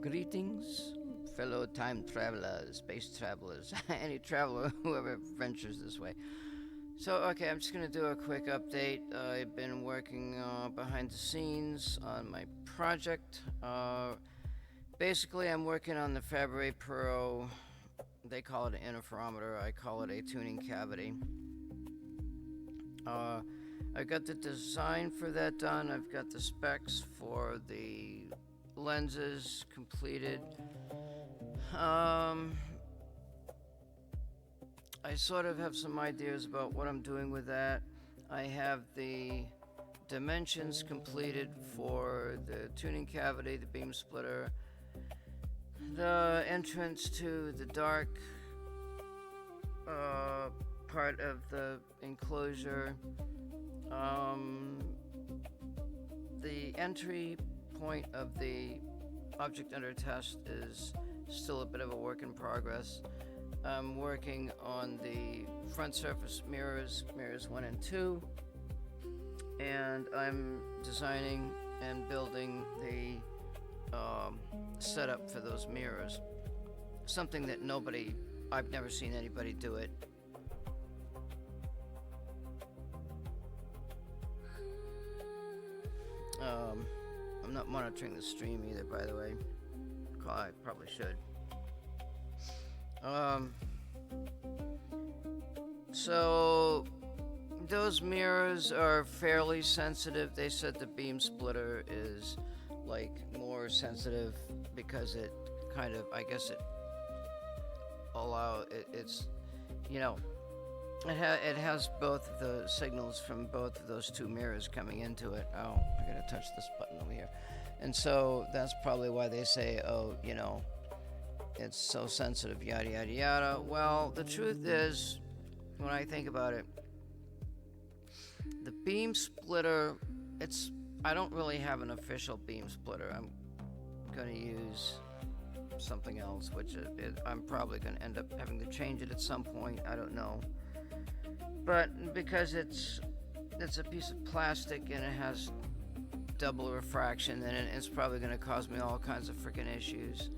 Greetings, fellow time travelers, space travelers, any traveler who ever ventures this way. So, okay, I'm just going to do a quick update. I've been working behind the scenes on my project. Basically, I'm working on the Fabry Pro. They call it an interferometer. I call it a tuning cavity. I got the design for that done. I've got the specs for the lenses completed. I sort of have some ideas about what I'm doing with that. I have the dimensions completed for the tuning cavity, the beam splitter, the entrance to the dark part of the enclosure. The entry point of the object under test is still a bit of a work in progress. I'm working on the front surface mirrors 1 and 2, and I'm designing and building the setup for those mirrors. Something that I've never seen anybody do it. I'm not monitoring the stream either, by the way. I probably should. So those mirrors are fairly sensitive. They said the beam splitter is like more sensitive because it kind of, I guess it's, you know, it has both of the signals from both of those two mirrors coming into it. Oh, I gotta touch this button over here. And so that's probably why they say, oh, you know, it's so sensitive, yada, yada, yada. Well, the truth is, when I think about it, the beam splitter, I don't really have an official beam splitter. I'm gonna use something else, which I'm probably gonna end up having to change it at some point. I don't know. But because it's a piece of plastic and it has double refraction, then it's probably going to cause me all kinds of freaking issues.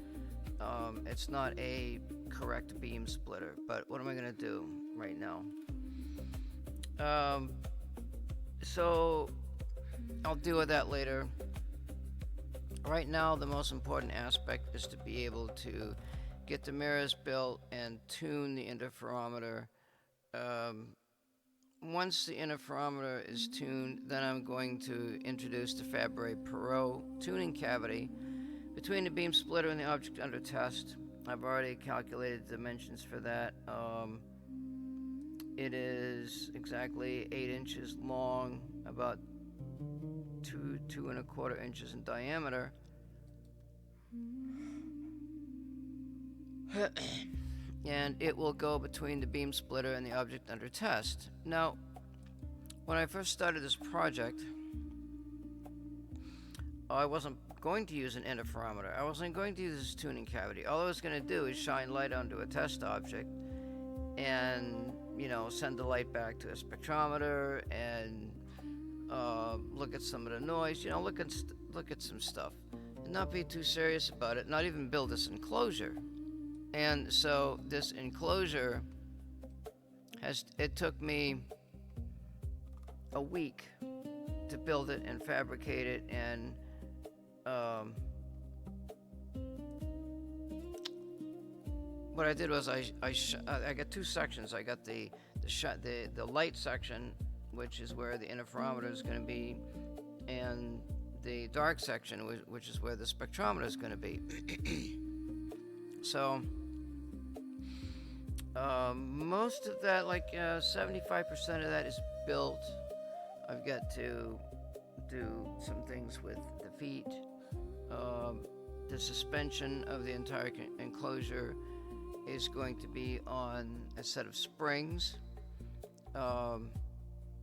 It's not a correct beam splitter, but what am I going to do right now? So I'll deal with that later. Right now, the most important aspect is to be able to get the mirrors built and tune the interferometer. Once the interferometer is tuned, then I'm going to introduce the Fabry Pro tuning cavity between the beam splitter and the object under test. I've already calculated the dimensions for that. It is exactly 8 inches long, about 2 1/4 inches in diameter. And it will go between the beam splitter and the object under test. Now, when I first started this project, I wasn't going to use an interferometer. I wasn't going to use this tuning cavity. All I was going to do is shine light onto a test object and, you know, send the light back to a spectrometer and look at some of the noise, you know, look at some stuff and not be too serious about it, not even build this enclosure. And so this enclosure it took me a week to build it and fabricate it, and what I did was I got two sections. I got the light section, which is where the interferometer is going to be, and the dark section, which is where the spectrometer is going to be. So most of that, like 75% of that is built. I've got to do some things with the feet. The suspension of the entire enclosure is going to be on a set of springs.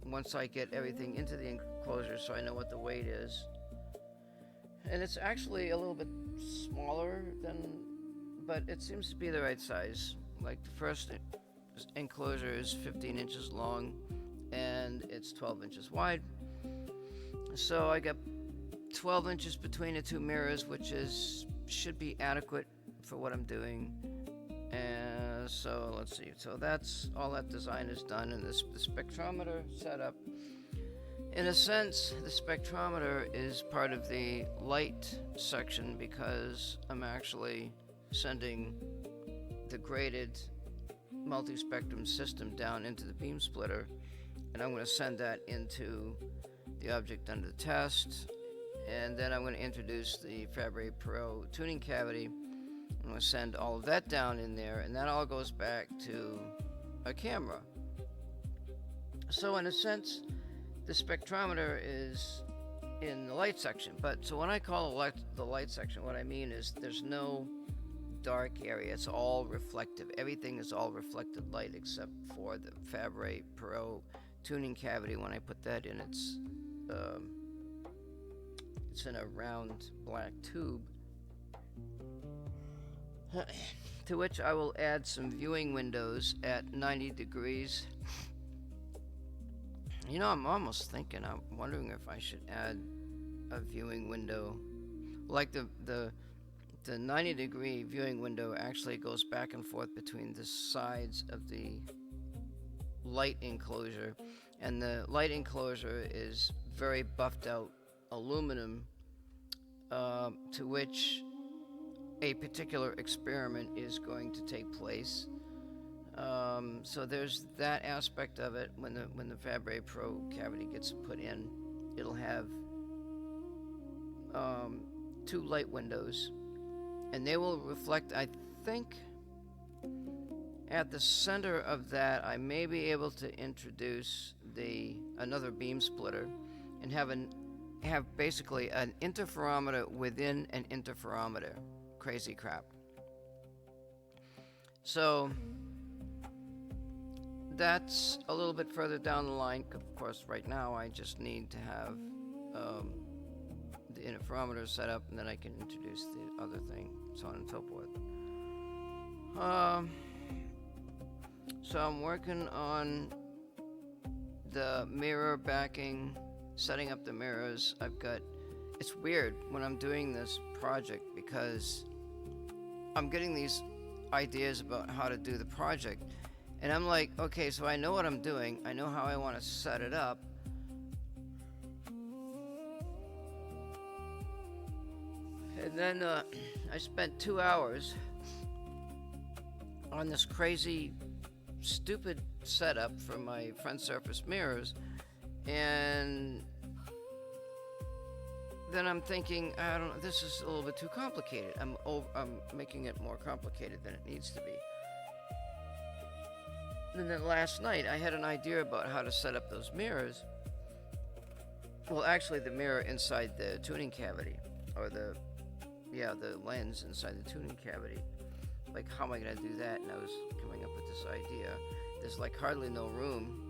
Once I get everything into the enclosure so I know what the weight is. And it's actually a little bit smaller but it seems to be the right size. Like the first enclosure is 15 inches long and it's 12 inches wide. So I got 12 inches between the two mirrors, which is should be adequate for what I'm doing. And so let's see. So that's all that design is done, and the spectrometer setup. In a sense, the spectrometer is part of the light section because I'm actually sending the graded multi-spectrum system down into the beam splitter, and I'm going to send that into the object under test, and then I'm going to introduce the Fabry Pro tuning cavity. I'm going to send all of that down in there, and that all goes back to a camera. So in a sense, the spectrometer is in the light section, but so when I call the light section, what I mean is there's no dark area. It's all reflective. Everything is all reflected light except for the Fabry Pro tuning cavity. When I put that in, it's in a round black tube to which I will add some viewing windows at 90 degrees. You know, I'm almost thinking, I'm wondering if I should add a viewing window. Like the 90-degree viewing window actually goes back and forth between the sides of the light enclosure, and the light enclosure is very buffed out aluminum to which a particular experiment is going to take place. So there's that aspect of it. When the Fabry Pro cavity gets put in, it'll have 2 light windows, and they will reflect, I think, at the center of that I may be able to introduce another beam splitter and have basically an interferometer within an interferometer. Crazy crap. So that's a little bit further down the line. Of course, right now I just need to have the interferometer set up, and then I can introduce the other thing, so on and so forth. So I'm working on the mirror backing, setting up the mirrors. It's weird when I'm doing this project because I'm getting these ideas about how to do the project, and I'm like, okay, so I know what I'm doing, I know how I want to set it up, and then I spent 2 hours on this crazy, stupid setup for my front surface mirrors, and then I'm thinking, I don't know, this is a little bit too complicated. I'm making it more complicated than it needs to be. And then last night, I had an idea about how to set up those mirrors. Well, actually, the mirror inside the tuning cavity, or the lens inside the tuning cavity. Like, how am I going to do that? And I was coming up with this idea. There's like hardly no room.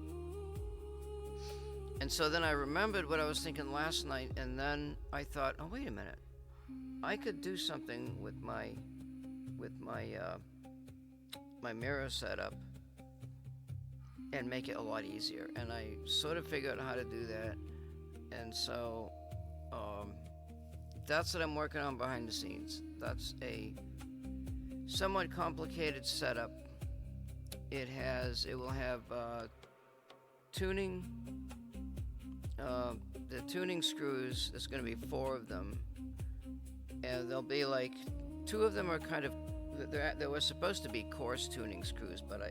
And so then I remembered what I was thinking last night, and then I thought, oh, wait a minute. I could do something with my mirror setup and make it a lot easier. And I sort of figured out how to do that. And so that's what I'm working on behind the scenes. That's a somewhat complicated setup. It will have tuning. The tuning screws, there's going to be 4 of them, and there'll be like 2 of them are kind of, there were supposed to be coarse tuning screws, but I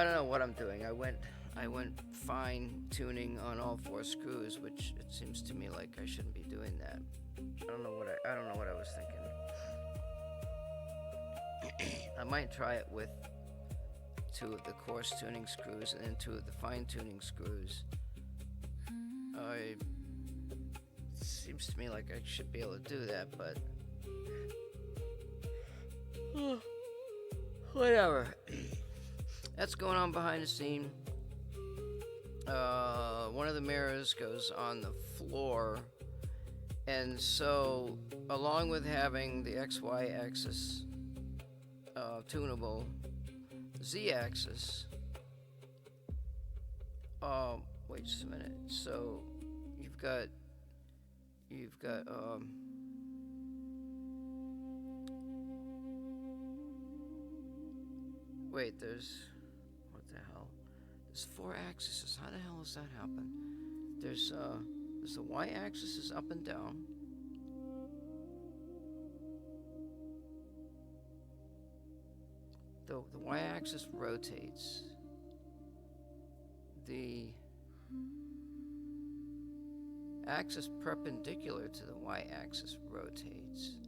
don't know what I'm doing. I went fine tuning on all 4 screws, which it seems to me like I shouldn't be doing that. I don't know what I was thinking. I might try it with 2 of the coarse tuning screws and then 2 of the fine tuning screws. It seems to me like I should be able to do that, but whatever. That's going on behind the scene. One of the mirrors goes on the floor, and so along with having the XY axis tunable, Z-axis. Wait just a minute. So you've got wait, there's, what the hell? There's 4 axes. How the hell does that happen? There's the y-axis is up and down. The y-axis rotates. The axis perpendicular to the y-axis rotates.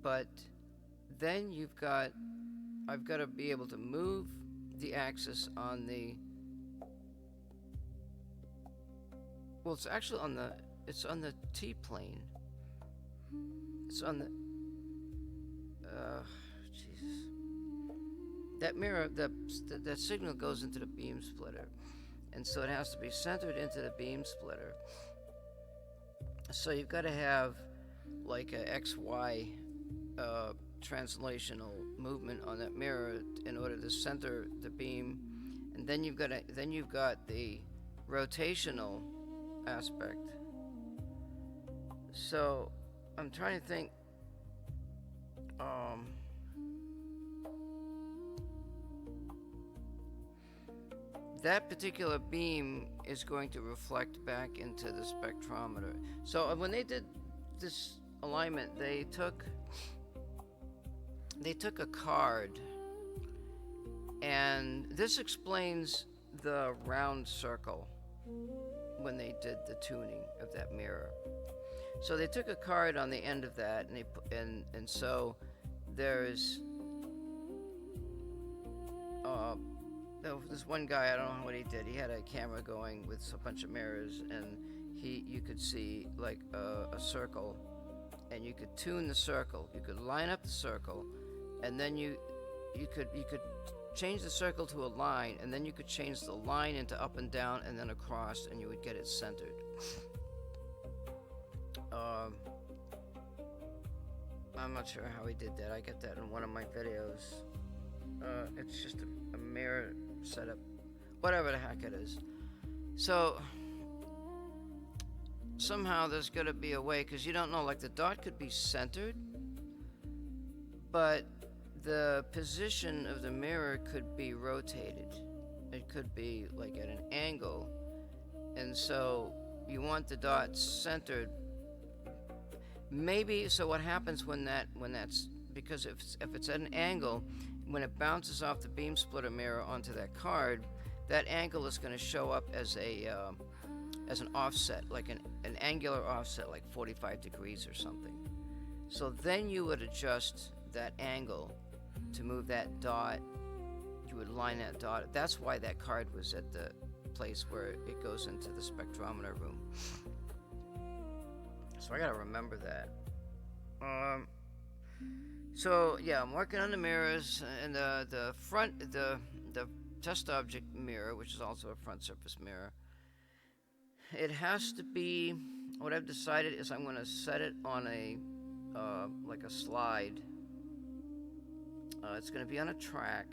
But then I've got to be able to move the axis on the, well, it's actually on the T-plane. It's on the, Jesus. That mirror, that signal goes into the beam splitter. And so it has to be centered into the beam splitter. So you've got to have like a XY translational movement on that mirror in order to center the beam, and then you've got the rotational aspect. So I'm trying to think. That particular beam is going to reflect back into the spectrometer. So when they did this alignment, they took a card, and this explains the round circle when they did the tuning of that mirror. So they took a card on the end of that, and so there's this one guy, I don't know what he did. He had a camera going with a bunch of mirrors, and you could see like a circle, and you could tune the circle. You could line up the circle, and then you could change the circle to a line, and then you could change the line into up and down and then across, and you would get it centered. I'm not sure how he did that. I get that in one of my videos. It's just a mirror setup, whatever the heck it is. So somehow there's got to be a way, because you don't know, like the dot could be centered, but the position of the mirror could be rotated. It could be like at an angle, and so you want the dot centered. Maybe, so what happens when that's, because if it's at an angle, when it bounces off the beam splitter mirror onto that card, that angle is going to show up as an offset, like an angular offset, like 45 degrees or something. So then you would adjust that angle to move that dot. You would line that dot. That's why that card was at the place where it goes into the spectrometer room. So I gotta remember that. So yeah, I'm working on the mirrors, and the front, the test object mirror, which is also a front surface mirror. It has to be, what I've decided is I'm going to set it on a like a slide. It's going to be on a track.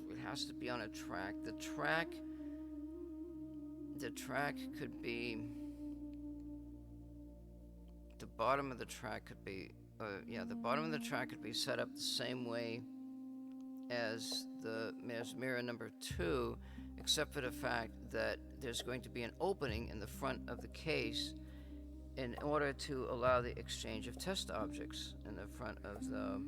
It has to be on a track. The track could be, the bottom of the track could be, the bottom of the track could be set up the same way as the mirror number 2, except for the fact that there's going to be an opening in the front of the case in order to allow the exchange of test objects in the front of the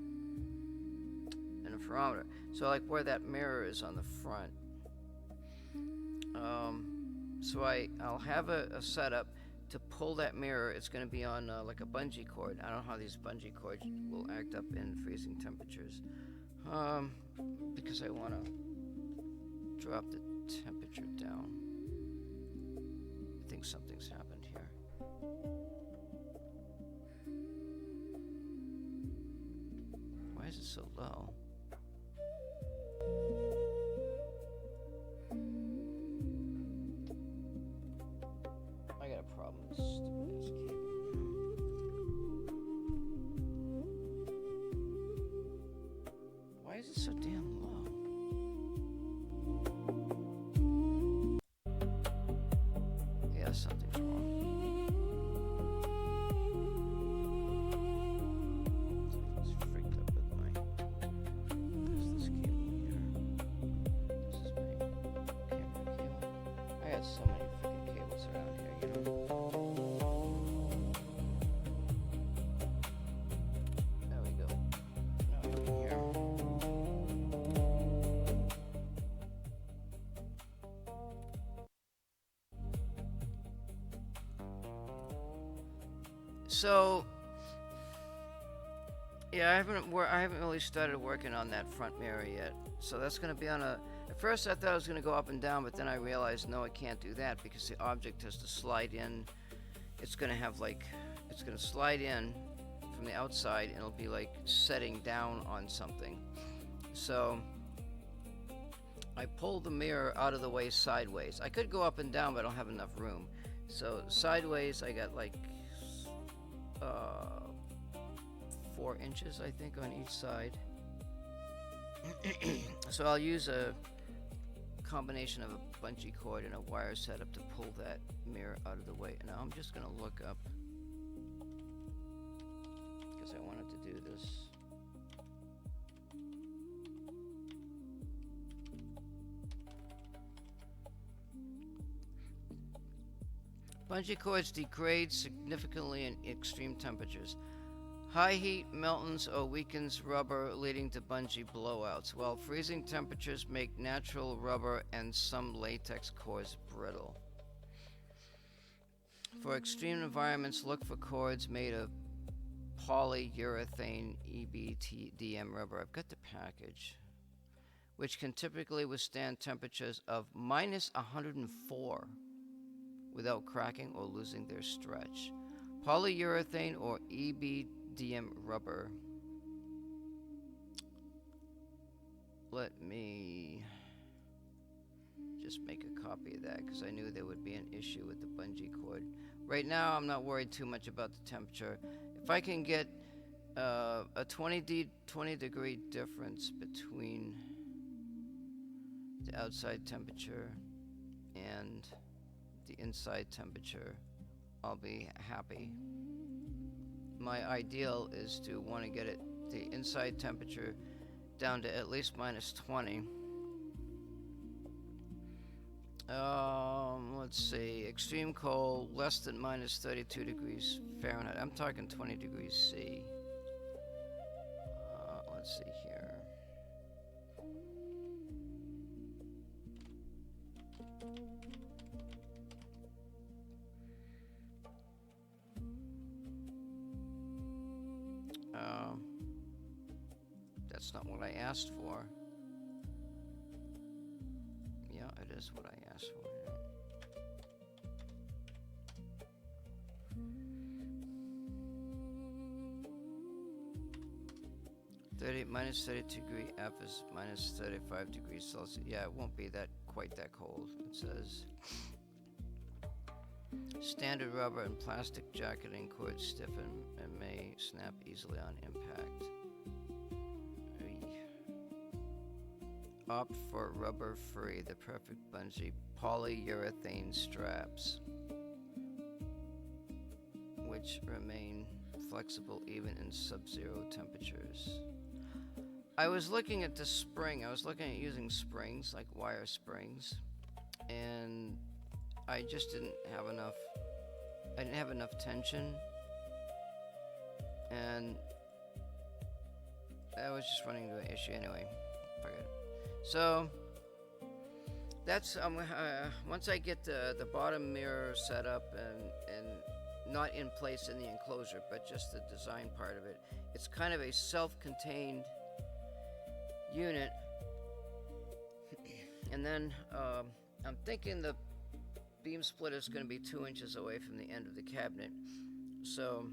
interferometer. So like where that mirror is on the front. So I'll have a setup to pull that mirror. It's going to be on like a bungee cord. I don't know how these bungee cords will act up in freezing temperatures. Because I want to drop the temperature down. I think something's happened here. Why is it so low? I got a problem with this stupid ass cable. Why is it so damn low? Yeah, something's wrong. got so many freaking cables around here, you know. There we go. Now we can hear. So, yeah, I haven't really started working on that front mirror yet. So that's going to be on a. At first, I thought it was going to go up and down, but then I realized no, I can't do that because the object has to slide in. It's going to have it's going to slide in from the outside, and it'll be like setting down on something. So I pulled the mirror out of the way sideways. I could go up and down, but I don't have enough room. So sideways, I got 4 inches, I think, on each side. So I'll use a combination of a bungee cord and a wire setup to pull that mirror out of the way. Now I'm just going to look up because I wanted to do this. Bungee cords degrade significantly in extreme temperatures. High heat meltens or weakens rubber, leading to bungee blowouts, while freezing temperatures make natural rubber and some latex cords brittle. For extreme environments, look for cords made of polyurethane EBDM rubber. I've got the package, which can typically withstand temperatures of minus 104 without cracking or losing their stretch. Polyurethane or EBDM rubber. Let me just make a copy of that because I knew there would be an issue with the bungee cord. Right now, I'm not worried too much about the temperature. If I can get a 20 degree difference between the outside temperature and the inside temperature, I'll be happy. My ideal is to want to get the inside temperature down to at least minus 20. Let's see, extreme cold, less than minus 32 degrees Fahrenheit. I'm talking 20 degrees C. Let's see here. That's not what I asked for. Yeah, it is what I asked for. Minus 32 degree F is minus 35 degrees Celsius. Yeah, it won't be quite that cold. It says standard rubber and plastic jacketing cords stiffen and may snap easily on impact. Opt for rubber-free, the perfect bungee polyurethane straps, which remain flexible even in sub-zero temperatures. I was looking at the spring. I was looking at using springs, like wire springs, and I just didn't have enough. I didn't have enough tension, and I was just running into an issue anyway. Forget it. So that's once I get the bottom mirror set up and not in place in the enclosure, but just the design part of it. It's kind of a self-contained unit, and then I'm thinking the beam splitter is going to be 2 inches away from the end of the cabinet, so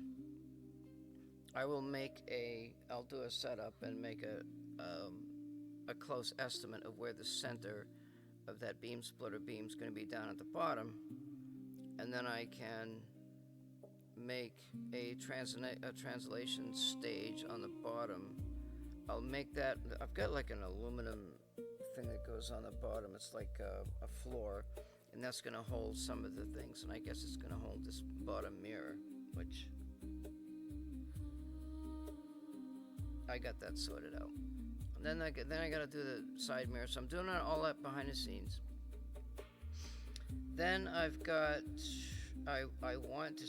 I'll do a setup and make a close estimate of where the center of that beam splitter beam is going to be down at the bottom, and then I can make a translation stage on the bottom. I'll make that. I've got like an aluminum thing that goes on the bottom. It's like a floor, and that's going to hold some of the things, and I guess it's going to hold this bottom mirror, which I got that sorted out. And then I got to do the side mirror, so I'm doing all that behind the scenes. Then I've got, I want to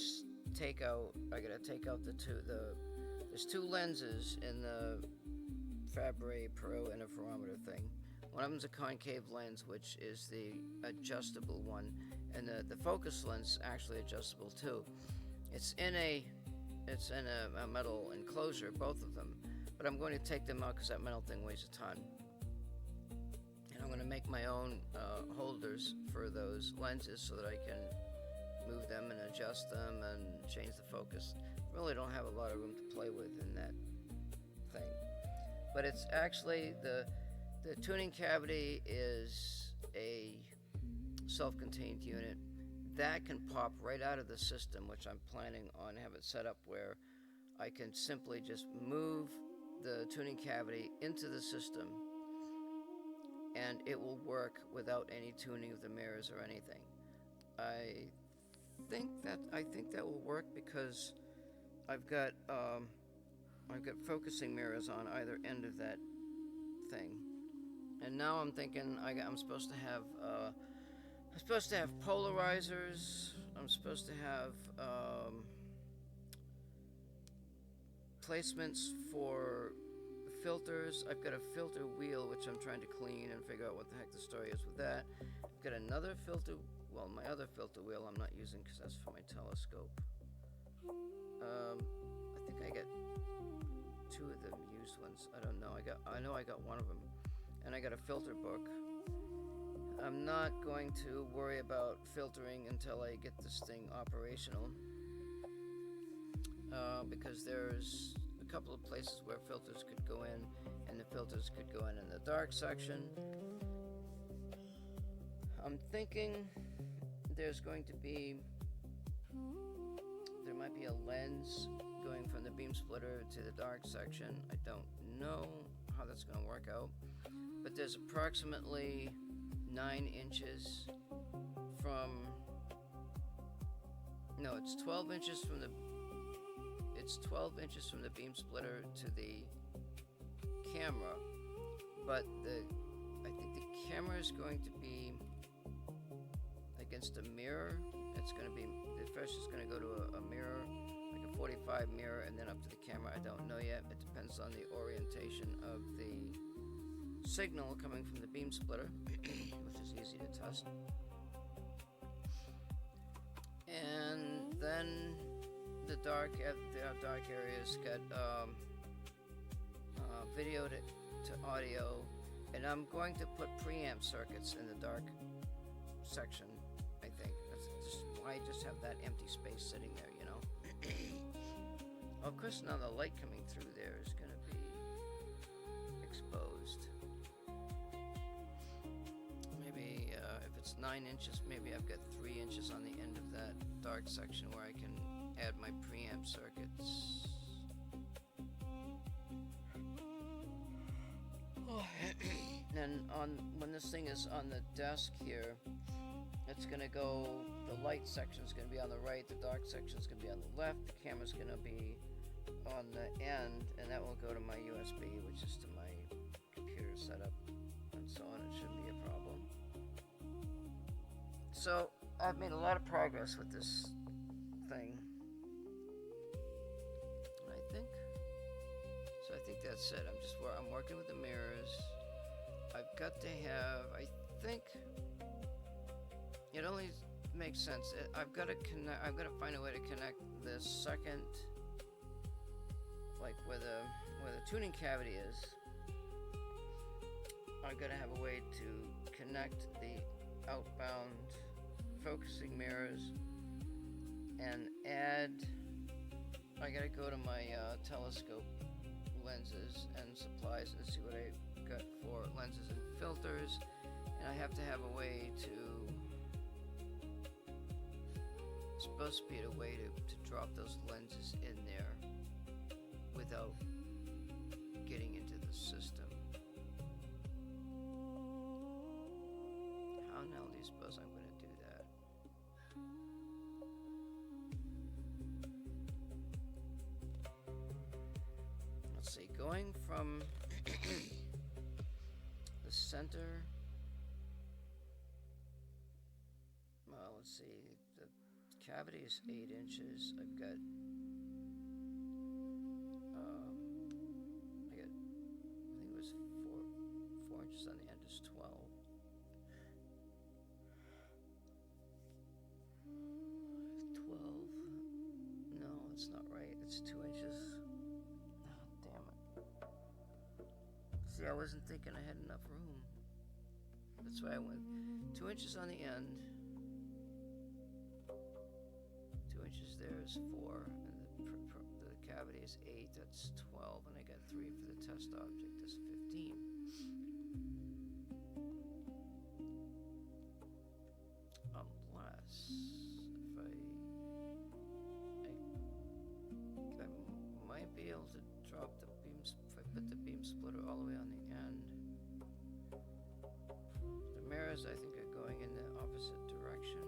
take out, I gotta take out there's two lenses in the Fabre Pro interferometer thing. One of them's a concave lens, which is the adjustable one, and the focus lens actually adjustable too. It's in a metal enclosure, both of them, but I'm going to take them out because that metal thing weighs a ton. And I'm going to make my own holders for those lenses so that I can move them and adjust them and change the focus. Really don't have a lot of room to play with in that thing. But it's actually, the tuning cavity is a self-contained unit that can pop right out of the system, which I'm planning on have it set up where I can simply just move the tuning cavity into the system and it will work without any tuning of the mirrors or anything. I think that will work because I've got focusing mirrors on either end of that thing, and now I'm thinking I'm supposed to have polarizers. I'm supposed to have placements for filters. I've got a filter wheel which I'm trying to clean and figure out what the heck the story is with that. I've got another filter. Well, my other filter wheel I'm not using because that's for my telescope. I think I got two of them used ones. I don't know. I know I got one of them, and I got a filter book. I'm not going to worry about filtering until I get this thing operational, because there's a couple of places where filters could go in, and the filters could go in the dark section. I'm thinking there might be a lens going from the beam splitter to the dark section. I don't know how that's going to work out, but there's approximately 9 inches it's 12 inches from the beam splitter to the camera, but I think the camera is going to be against a mirror. It's going to be, first it's going to go to a mirror, like a 45 mirror, and then up to the camera. I don't know yet. It depends on the orientation of the signal coming from the beam splitter, which is easy to test. And then the dark areas got video to audio, and I'm going to put preamp circuits in the dark section. I think that's just why just have that empty space sitting there, you know. Of course, now the light coming through there is going to be exposed. Maybe if it's 9 inches, maybe I've got 3 inches on the end of that dark section where I can add my preamp circuits. And when this thing is on the desk here, it's going to go, the light section is going to be on the right, the dark section is going to be on the left, the camera's going to be on the end, and that will go to my USB, which is to my computer setup, and so on. It shouldn't be a problem. So I've made a lot of progress with this thing, I think. So I think that's it. I'm working with the mirrors. I've got to have, I think, it only makes sense. I've got to find a way to connect the second, like where the tuning cavity is. I've got to have a way to connect the outbound focusing mirrors and add. I got to go to my telescope lenses and supplies and see what I got for lenses and filters, and I have to have a way to. It's supposed to be a way to drop those lenses in there without getting into the system. How in the hell do you suppose I'm going to do that? Let's see, going from the center, see, the cavity is 8 inches. I've got, I think it was 4 inches on the end is 12. 12. No, it's not right. It's 2 inches. Oh, damn it. See, I wasn't thinking I had enough room. That's why I went 2 inches on the end. 2 inches there is 4, and the cavity is 8. That's 12, and I got 3 for the test object. That's 15. Unless if I might be able to drop the beams if I put the beam splitter all the way on the end. The mirrors, I think, are going in the opposite direction.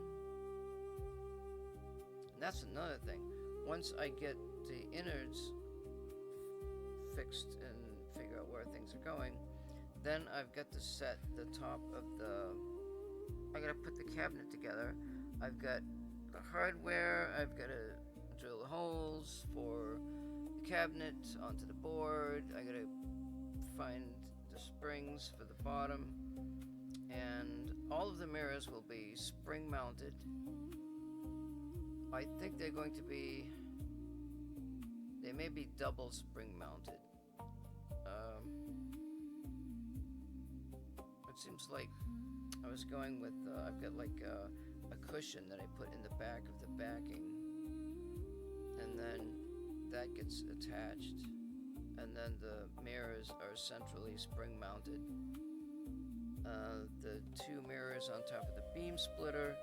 And that's another thing. Once I get the innards fixed and figure out where things are going, then I've got to set the top of the... I gotta put the cabinet together. I've got the hardware. I've got to drill holes for the cabinet onto the board. I gotta find the springs for the bottom. And all of the mirrors will be spring mounted. I think they're going to be... They may be double spring mounted. It seems like I was going with, I've got like a cushion that I put in the back of the backing, and then that gets attached, and then the mirrors are centrally spring mounted. The 2 mirrors on top of the beam splitter,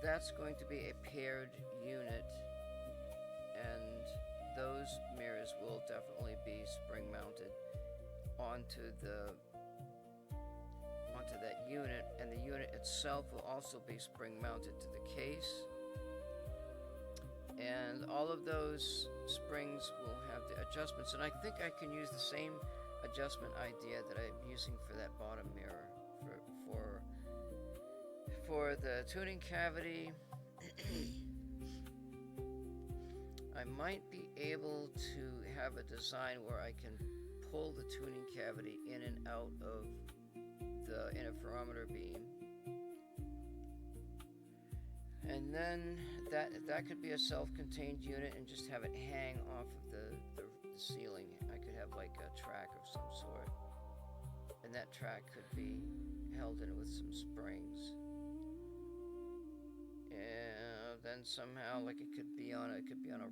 that's going to be a paired unit, and those mirrors will definitely be spring mounted onto that unit, and the unit itself will also be spring mounted to the case, and all of those springs will have the adjustments, and I think I can use the same adjustment idea that I'm using for that bottom mirror for the tuning cavity. I might be able to have a design where I can pull the tuning cavity in and out of the interferometer beam, and then that could be a self-contained unit and just have it hang off of the ceiling. I could have like a track of some sort, and that track could be held in with some springs, and then somehow like it could be on a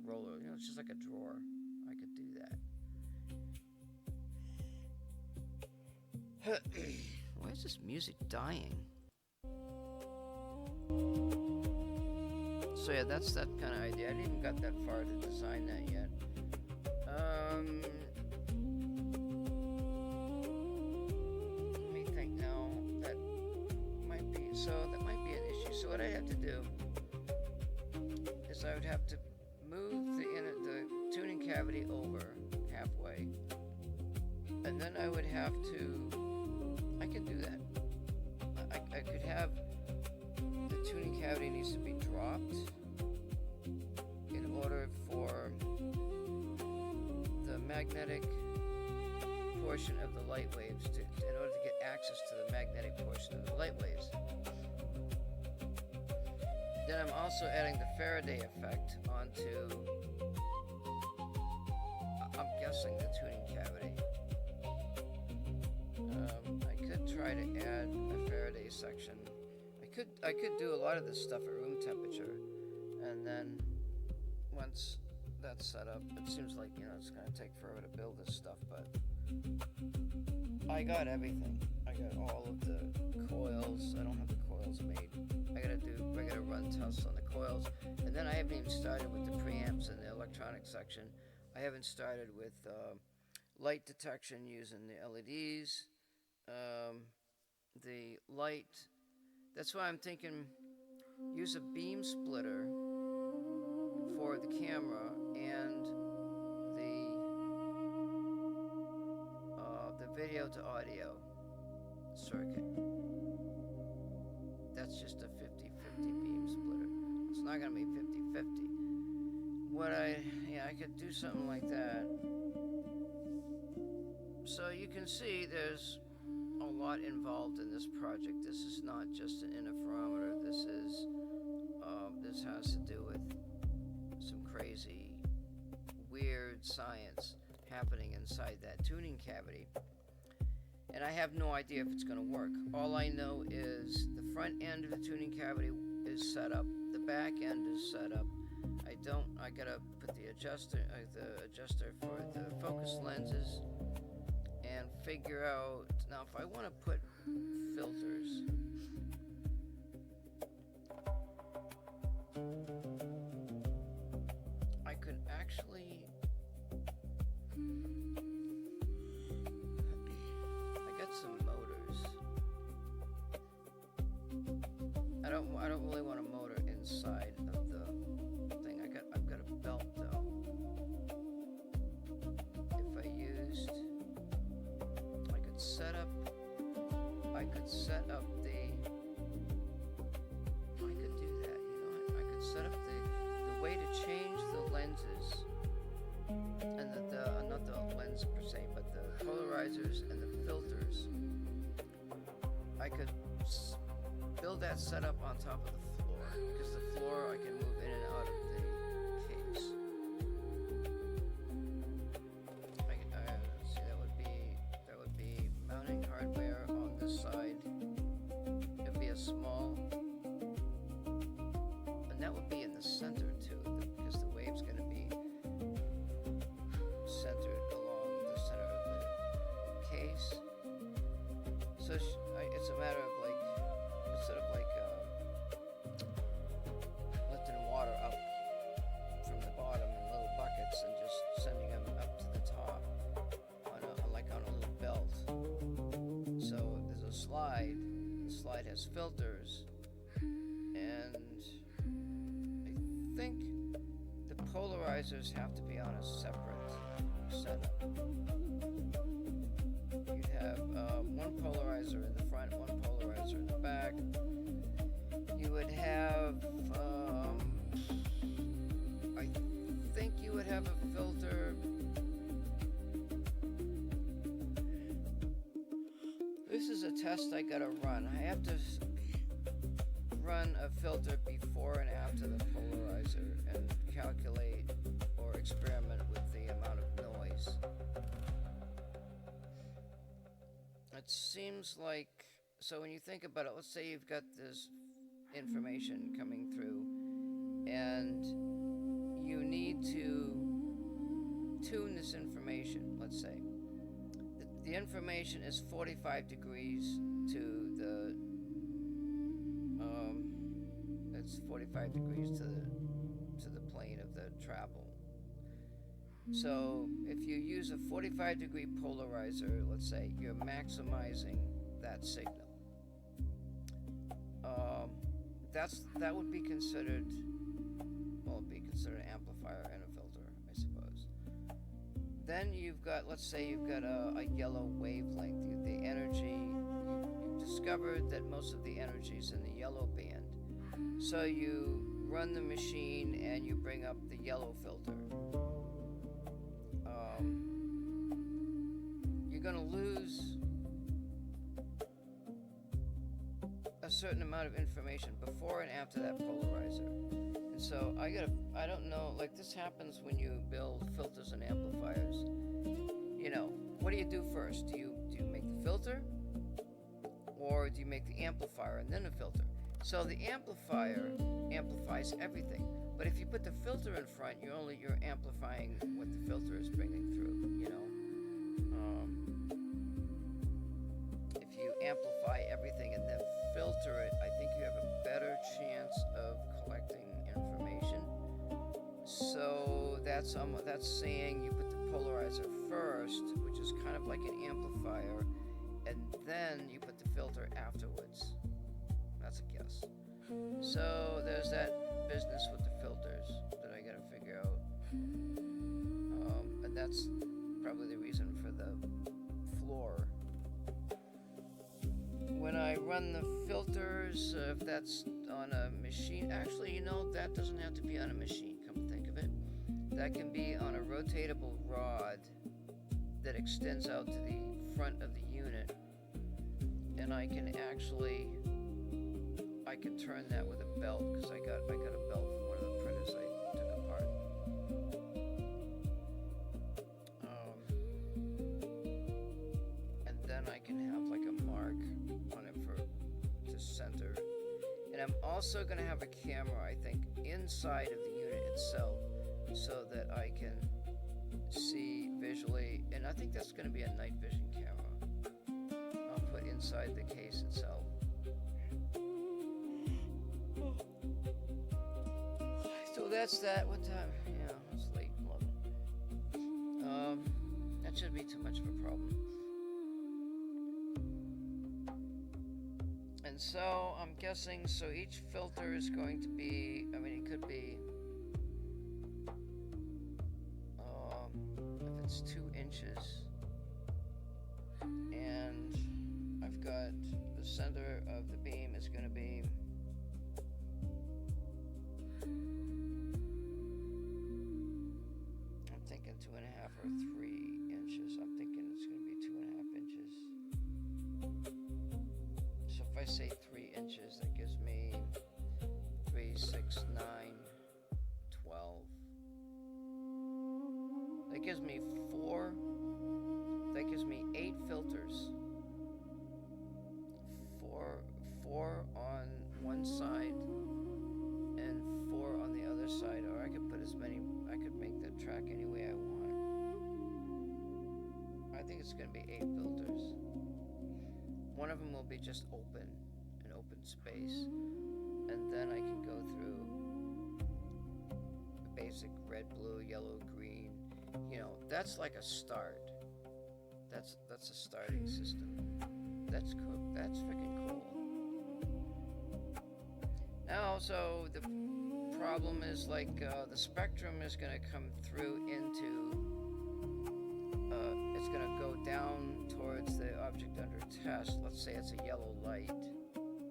roller. You know, it's just like a drawer. I could do that. Why is this music dying? So yeah, that's that kind of idea. I didn't even got that far to design that yet. Let me think now. That might be an issue. So what I have to do is I would have to move the tuning cavity over halfway, and then I would have to... I can do that. I could have the tuning cavity needs to be dropped in order for the magnetic portion of the light waves in order to get access to the magnetic portion of the light waves. Then I'm also adding the Faraday effect onto, I'm guessing, the tuning cavity. I could try to add a Faraday section. I could do a lot of this stuff at room temperature, and then once that's set up, it seems like, you know, it's going to take forever to build this stuff, but I got everything. I got all of the coils. I don't have the coils made. I gotta run tests on the coils, and then I haven't even started with the preamps and the electronic section. I haven't started with light detection using the LEDs. The light, that's why I'm thinking use a beam splitter for the camera and the video to audio circuit. That's just a 50-50 beam splitter. It's not gonna be 50-50. I could do something like that. So you can see there's a lot involved in this project. This is not just an interferometer. This has to do with some crazy, weird science happening inside that tuning cavity. And I have no idea if it's going to work. All I know is the front end of the tuning cavity is set up. The back end is set up. I gotta put the adjuster for the focus lenses and figure out, now if I want to put filters, I could actually, I got some motors. I don't really want a motor inside of the thing. I've got a belt though. If I used, I could set up the, I could do that, I could set up the way to change the lenses, and not the lens per se, but the polarizers and the filters. I could build that setup on top of the floor, because the floor I can move in and out of the case. See, that would be mounting hardware on this side. It'd be a small, and that would be in the center too, because the wave's going to be centered along the center of the case. So it's a matter of instead of lifting water up from the bottom in little buckets and just sending them up to the top on a little belt. So there's a slide. The slide has filters, and I think the polarizers have to be on a separate setup. You'd have one polarizer in the front, one polarizer in the back. You would have, I think you would have a filter. This is a test I gotta run. I have to run a filter before and after the polarizer and calculate or experiment with the amount of noise. It seems like, so when you think about it, let's say you've got this information coming through and you need to tune this information. Let's say the information is 45 degrees to the it's 45 degrees to the plane of the travel. So if you use a 45 degree polarizer, let's say, you're maximizing that signal. That would be considered, well, it'd be considered an amplifier and a filter, I suppose. Then you've got, let's say you've got a yellow wavelength. The energy, you've discovered that most of the energy is in the yellow band. So you run the machine and you bring up the yellow filter. You're going to lose a certain amount of information before and after that polarizer. And so I don't know, like this happens when you build filters and amplifiers. What do you do first? Do you make the filter, or do you make the amplifier and then the filter? So the amplifier amplifies everything. But if you put the filter in front, you're amplifying what the filter is bringing through, If you amplify everything and then filter it, I think you have a better chance of collecting information. So that's saying you put the polarizer first, which is kind of like an amplifier, and then you put the filter afterwards. That's a guess. So there's that business with the filters that I gotta figure out. And that's probably the reason for the floor. When I run run the filters, if that's on a machine. Actually, that doesn't have to be on a machine, come to think of it. That can be on a rotatable rod that extends out to the front of the unit. And I can turn that with a belt, because I got a belt from one of the printers I took apart. And then I can have like a mark on it to center. And I'm also going to have a camera, I think, inside of the unit itself, so that I can see visually. And I think that's going to be a night vision camera. I'll put inside the case itself. So that's that. What time? Yeah, it's late. 11. That shouldn't be too much of a problem. And so I'm guessing, so each filter is going to be, it could be, if it's 2 inches, and I've got the center of the beam is going to be, I'm thinking 2.5 or 3 inches. I'm thinking it's going to be 2.5 inches. So if I say 3 inches, that gives me 3, 6, 9, 12. That gives me 4. That gives me 8 filters. Four on one side and 4 on the other side. Or I could put I could make that track any way I want. I think it's going to be 8 filters. One of them will be just an open space. And then I can go through a basic red, blue, yellow, green. That's like a start. That's a starting system. That's cool. That's freaking cool. Now, so the problem is the spectrum is going to come through into, it's going to go down towards the object under test. Let's say it's a yellow light.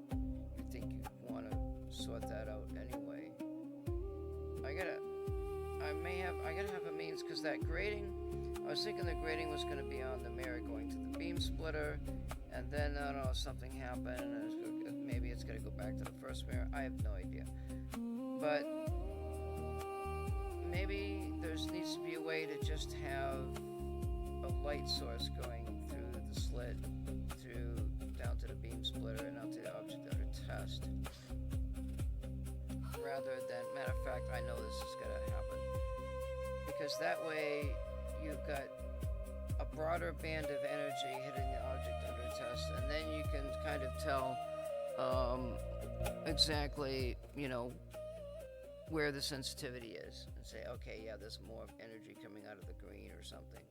You think you want to sort that out anyway. I gotta have a means, because that grating, I was thinking the grating was going to be on the mirror going to the beam splitter, and then, I don't know, something happened, and maybe it's going to go back to the first mirror. I have no idea. But maybe there needs to be a way to just have a light source going through the slit, down to the beam splitter and out to the object under test. Rather than, matter of fact, I know this is going to happen. Because that way you've got a broader band of energy hitting the object under test, and then you can kind of tell exactly, where the sensitivity is, and say, okay, yeah, there's more energy coming out of the green or something.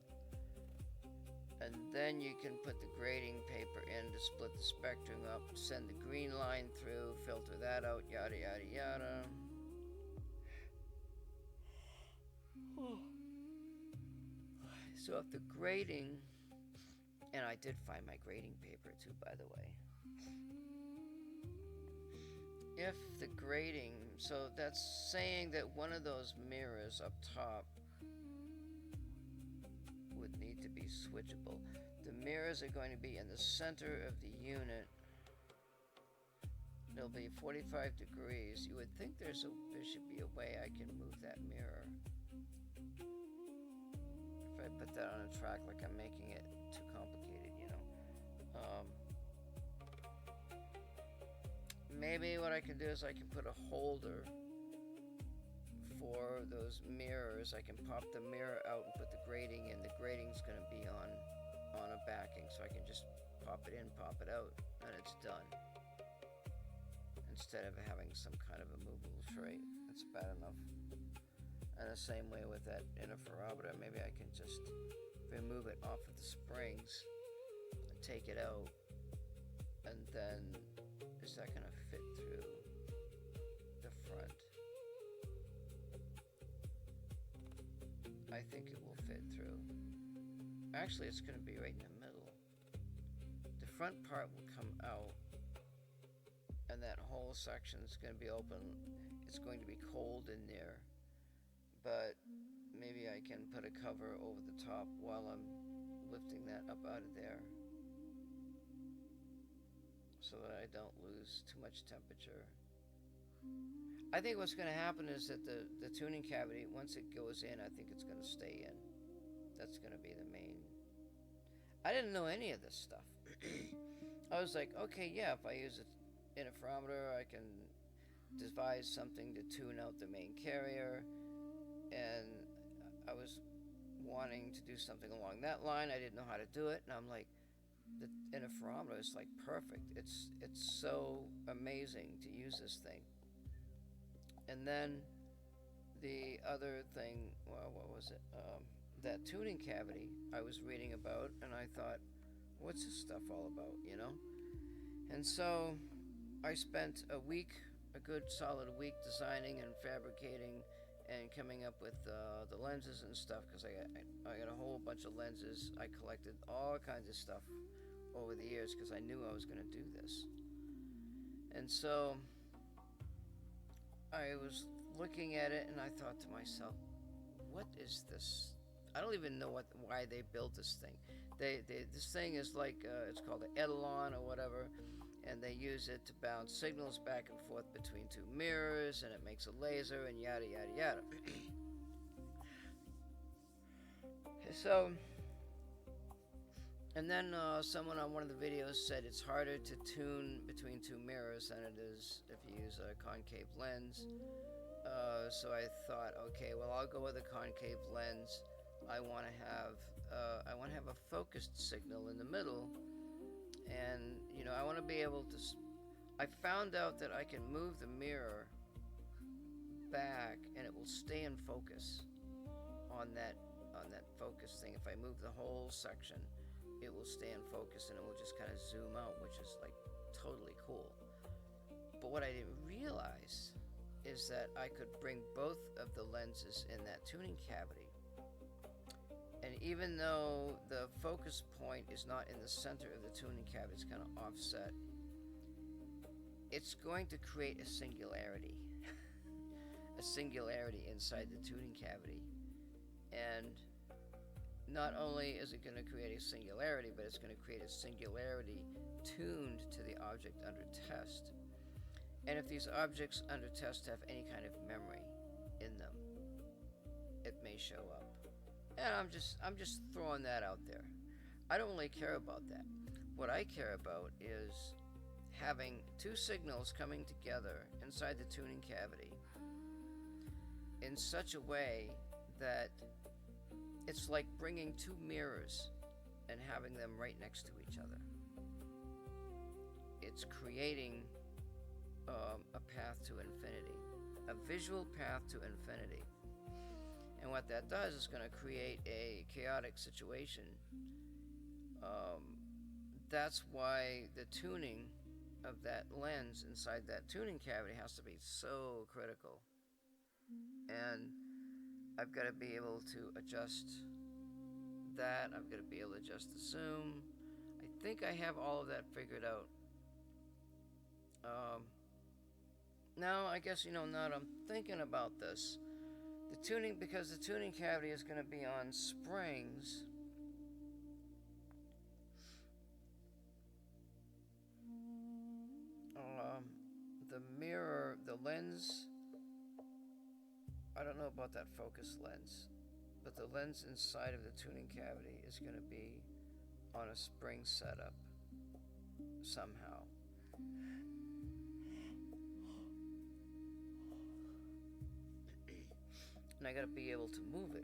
And then you can put the grading paper in to split the spectrum up, send the green line through, filter that out, yada, yada, yada. So if the grading, and I did find my grading paper too, by the way. If the grading, so that's saying that one of those mirrors up top would need to be switchable. The mirrors are going to be in the center of the unit. They'll be 45 degrees. You would think there should be a way I can move that mirror. If I put that on a track, like I'm making it too complicated, Maybe what I can do is I can put a holder for those mirrors. I can pop the mirror out and put the grating in. The grating's going to be on a backing, so I can just pop it in, pop it out, and it's done. Instead of having some kind of a movable tray. That's bad enough. And the same way with that interferometer, maybe I can just remove it off of the springs and take it out, and then is that going to fit through the front? I think it will fit through. Actually, it's going to be right in the middle. The front part will come out, and that whole section is going to be open. It's going to be cold in there, but maybe I can put a cover over the top while I'm lifting that up out of there so that I don't lose too much temperature. I think what's going to happen is that the tuning cavity, once it goes in, I think it's going to stay in. That's going to be the main. I didn't know any of this stuff. I was like, okay, yeah, if I use an interferometer, I can devise something to tune out the main carrier. And I was wanting to do something along that line. I didn't know how to do it. And I'm like, the interferometer is like perfect. It's so amazing to use this thing. And then the other thing, well, what was it? That tuning cavity I was reading about, and I thought, what's this stuff all about, you know? And so I spent a good solid week designing and fabricating and coming up with the lenses and stuff, because I got a whole bunch of lenses. I collected all kinds of stuff over the years because I knew I was going to do this. And so I was looking at it and I thought to myself, what is this? I don't even know why they built this thing. This thing is like, it's called an etalon or whatever, and they use it to bounce signals back and forth between two mirrors, and it makes a laser, and yada, yada, yada. So, and then someone on one of the videos said it's harder to tune between two mirrors than it is if you use a concave lens. So I thought, okay, well, I'll go with a concave lens. I want to have a focused signal in the middle, and I want to be able to. I found out that I can move the mirror back, and it will stay in focus on that focus thing. If I move the whole section, it will stay in focus, and it will just kind of zoom out, which is like totally cool. But what I didn't realize is that I could bring both of the lenses in that tuning cavity. And even though the focus point is not in the center of the tuning cavity, it's kind of offset, it's going to create a singularity. A singularity inside the tuning cavity. And not only is it going to create a singularity, but it's going to create a singularity tuned to the object under test. And if these objects under test have any kind of memory in them, it may show up. And I'm just throwing that out there. I don't really care about that. What I care about is having two signals coming together inside the tuning cavity in such a way that it's like bringing two mirrors and having them right next to each other. It's creating a path to infinity, a visual path to infinity. And what that does is going to create a chaotic situation. That's why the tuning of that lens inside that tuning cavity has to be so critical. And I've got to be able to adjust that. I've got to be able to adjust the zoom. I think I have all of that figured out. Now, I guess, now that I'm thinking about this, because the tuning cavity is going to be on springs, the mirror, the lens, I don't know about that focus lens, but the lens inside of the tuning cavity is going to be on a spring setup somehow. And I got to be able to move it.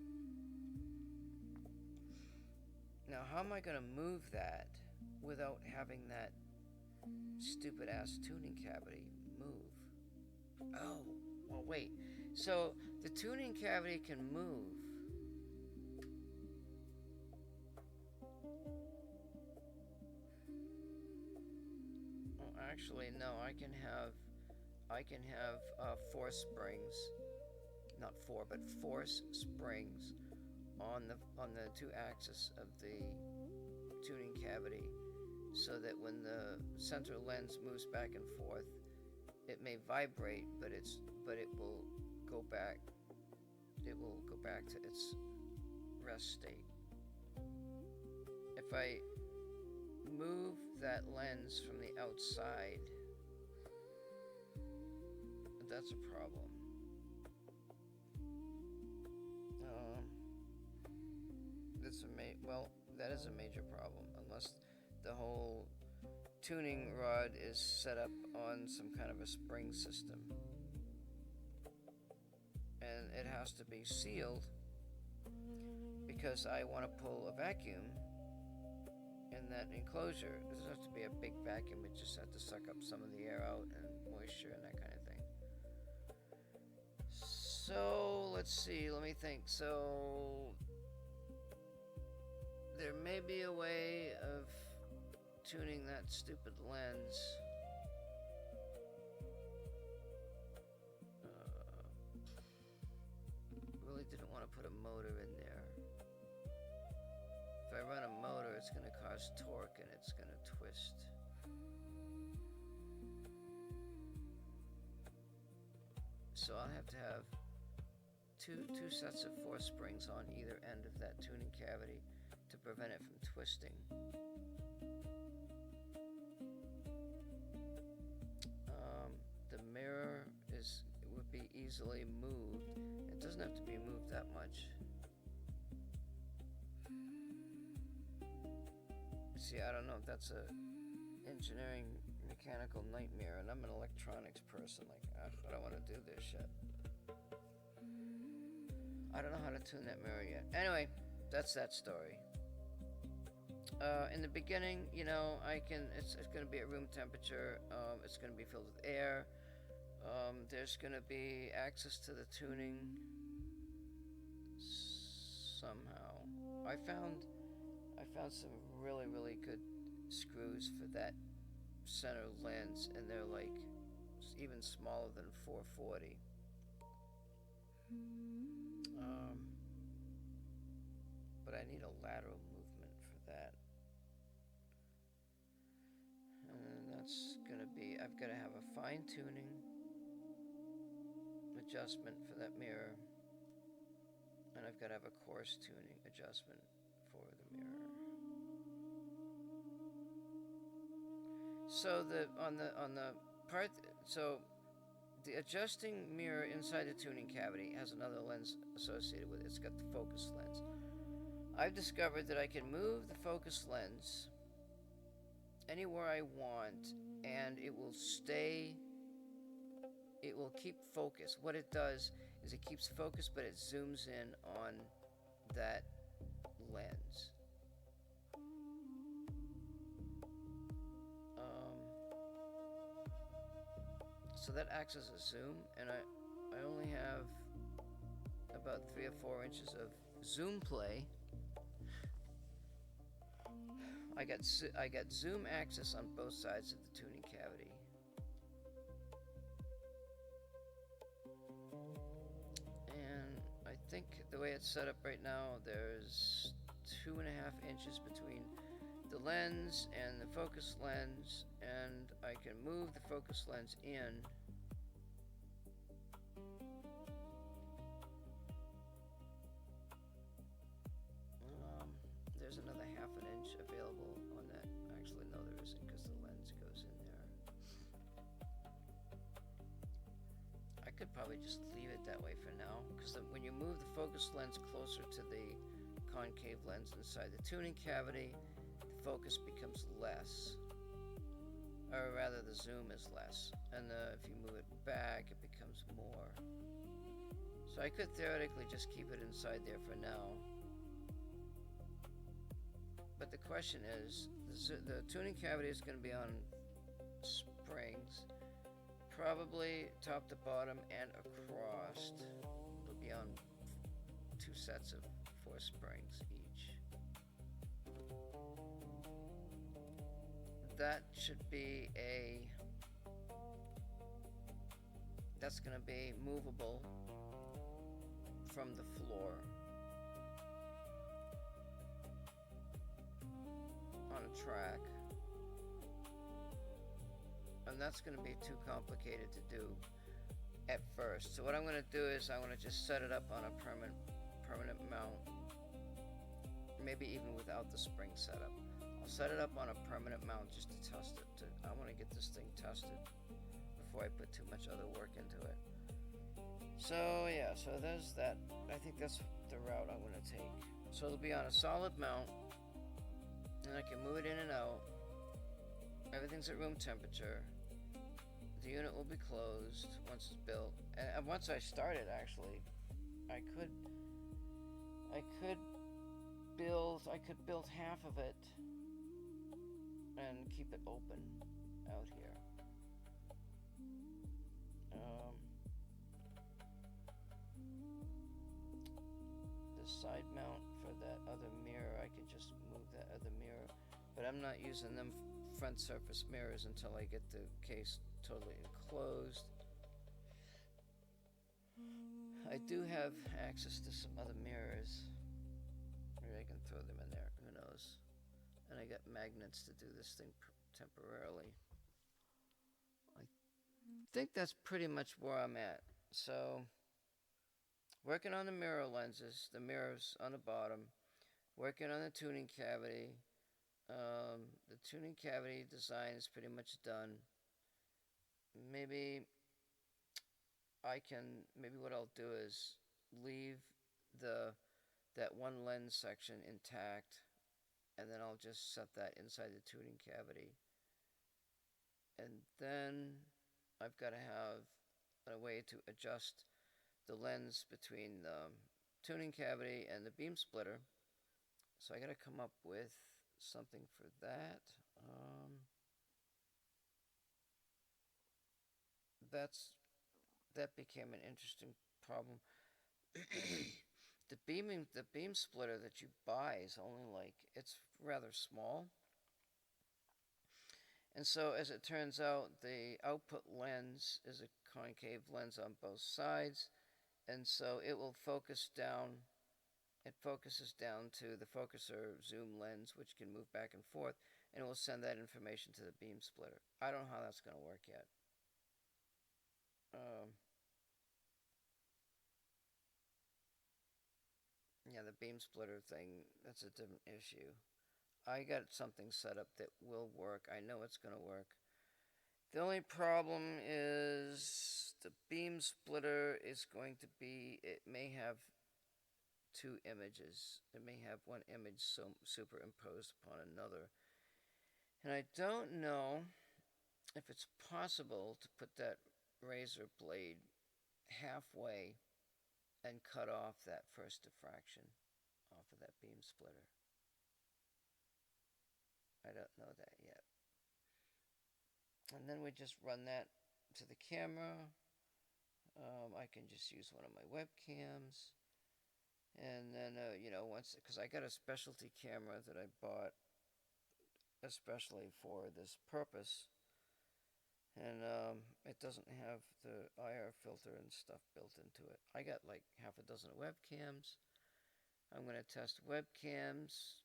Now, how am I going to move that without having that stupid ass tuning cavity move? Oh, well, wait. So the tuning cavity can move. Well, actually, no. I can have 4 springs. Not 4, but force springs on the 2 axes of the tuning cavity, so that when the center lens moves back and forth, it may vibrate, but it will go back. It will go back to its rest state. If I move that lens from the outside, that's a problem. That is a major problem, unless the whole tuning rod is set up on some kind of a spring system. And it has to be sealed because I want to pull a vacuum in that enclosure. It doesn't have to be a big vacuum, it just has to suck up some of the air out and moisture and that kind of thing. So, let's see, let me think. So, there may be a way of tuning that stupid lens. Really didn't want to put a motor in there. If I run a motor, it's going to cause torque and it's going to twist. So I'll have to have two sets of 4 springs on either end of that tuning cavity to prevent it from twisting. The mirror would be easily moved. It doesn't have to be moved that much. See, I don't know if that's a engineering mechanical nightmare, and I'm an electronics person. Like, I don't want to do this shit. I don't know how to tune that mirror yet. Anyway, that's that story. In the beginning, you know, it's going to be at room temperature. It's going to be filled with air. There's going to be access to the tuning somehow. I found some really, really good screws for that center lens, and they're like even smaller than 440. But I need a lateral movement for that. And that's going to be, I've got to have a fine-tuning adjustment for that mirror, and I've got to have a coarse tuning adjustment for the mirror. So the adjusting mirror inside the tuning cavity has another lens associated with it. It's got the focus lens. I've discovered that I can move the focus lens anywhere I want, and it will keep focus. What it does is it keeps focus, but it zooms in on that lens. So that acts as a zoom, and I only have about 3 or 4 inches of zoom play. I got zoom access on both sides of the tuning cavity. And I think the way it's set up right now, there's 2.5 inches between the lens and the focus lens, and I can move the focus lens in. There's another 1/2 inch available on that. Actually, no, there isn't, because the lens goes in there. I could probably just leave it that way for now, because when you move the focus lens closer to the concave lens inside the tuning cavity, the focus becomes less, or rather the zoom is less, and if you move it back, it becomes more. So I could theoretically just keep it inside there for now. But the question is, the tuning cavity is going to be on springs, probably top to bottom and across. It'll be on 2 sets of 4 springs each. That should be that's going to be movable from the floor on a track. And and that's going to be too complicated to do at first. So what I'm going to do is I'm going to just set it up on a permanent mount, maybe even without the spring setup. I'll set it up on a permanent mount just to test it. I want to get this thing tested before I put too much other work into it. So yeah, so there's that. I think that's the route I'm going to take. So it'll be on a solid mount, and I can move it in and out. Everything's at room temperature. The unit will be closed once it's built. And once I start it, actually, I could build half of it and keep it open out here. The side mount for that other mirror, I can just move that other mirror, but I'm not using them front surface mirrors until I get the case totally enclosed. I do have access to some other mirrors. Maybe I can throw them in there, who knows. And I got magnets to do this thing temporarily. I think that's pretty much where I'm at. So, working on the mirror lenses, the mirrors on the bottom, working on the tuning cavity. The tuning cavity design is pretty much done. Maybe what I'll do is leave that one lens section intact, and then I'll just set that inside the tuning cavity. And then I've got to have a way to adjust the lens between the tuning cavity and the beam splitter. So I got to come up with something for that. That became an interesting problem. The beam splitter that you buy is only it's rather small. And so as it turns out, the output lens is a concave lens on both sides, and so it will focus down. It focuses down to the focuser zoom lens, which can move back and forth, and it will send that information to the beam splitter. I don't know how that's going to work yet. Yeah, the beam splitter thing, that's a different issue. I got something set up that will work. I know it's going to work. The only problem is the beam splitter is going to be, it may have two images. It may have one image superimposed upon another. And I don't know if it's possible to put that razor blade halfway and cut off that first diffraction off of that beam splitter. I don't know that yet. And then we just run that to the camera. I can just use one of my webcams. And then, because I got a specialty camera that I bought especially for this purpose. And it doesn't have the IR filter and stuff built into it. I got like half a dozen webcams. I'm going to test webcams.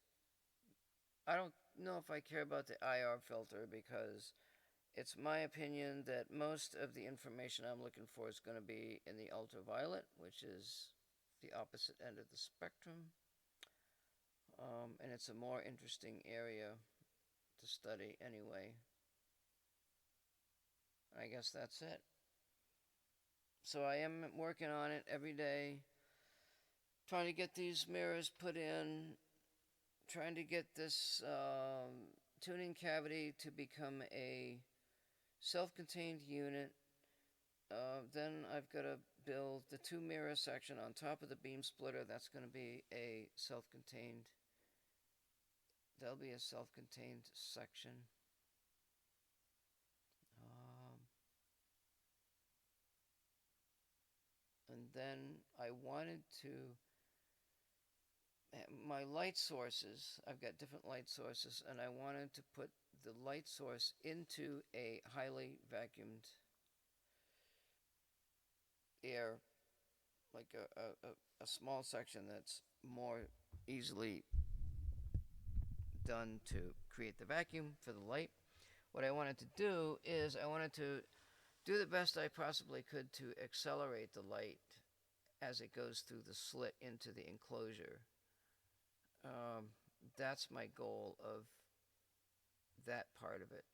I don't know if I care about the IR filter because it's my opinion that most of the information I'm looking for is going to be in the ultraviolet, which is the opposite end of the spectrum. And it's a more interesting area to study anyway. I guess that's it. So I am working on it every day, trying to get these mirrors put in, trying to get this tuning cavity to become a self-contained unit. Then I've got to build the two mirror section on top of the beam splitter. That's going to be a self-contained, there'll be a self-contained section. And then I wanted to, my light sources, I've got different light sources, and I wanted to put the light source into a highly vacuumed air, like a small section that's more easily done to create the vacuum for the light, what I wanted to do is I wanted to do the best I possibly could to accelerate the light as it goes through the slit into the enclosure. That's my goal of that part of it.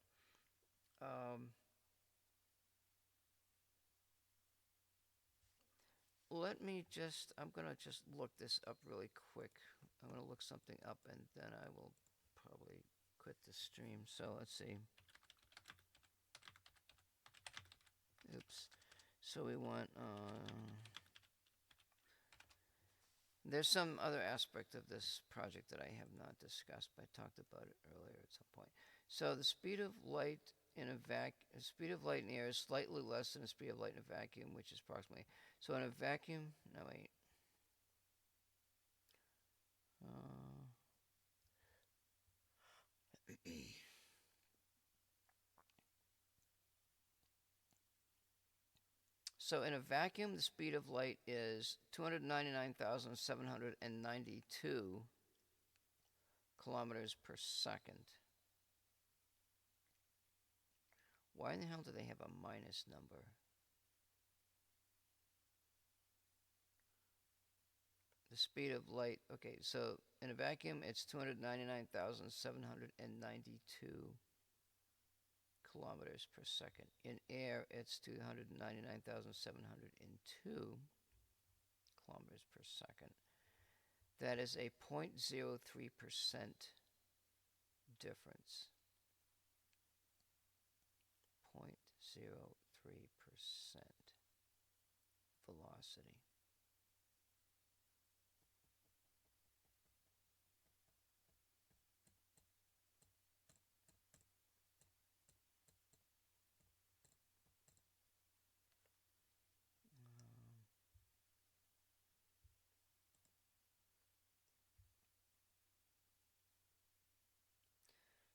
Let me just, I'm going to just look this up really quick. I'm going to look something up and then I will probably quit the stream. So let's see. Oops. So we want, there's some other aspect of this project that I have not discussed, but I talked about it earlier at some point. So the speed of light in a speed of light in the air is slightly less than the speed of light in a vacuum, which is approximately. So in a vacuum, no wait. So in a vacuum, the speed of light is 299,792 kilometers per second. Why in the hell do they have a minus number? The speed of light, okay, so in a vacuum, it's 299,792 kilometers per second. In air, it's 299,702 kilometers per second. That is a 0.03% difference. 0.03% velocity.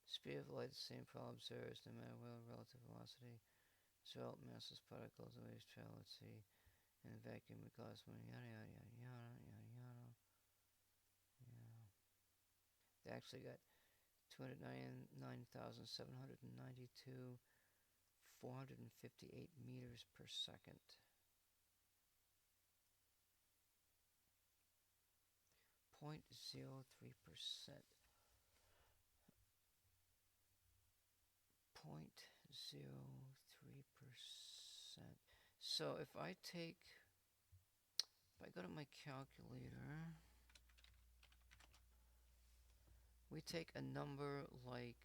Speed of light, the same problem observed no matter what relative velocity. Result massless particles always travel, let's see, in a vacuum of glass, yada yada yada yada yada yada. Yeah. They actually got 299,792, 458 meters per second. 0.03%. 0.03%. So if I go to my calculator, we take a number like,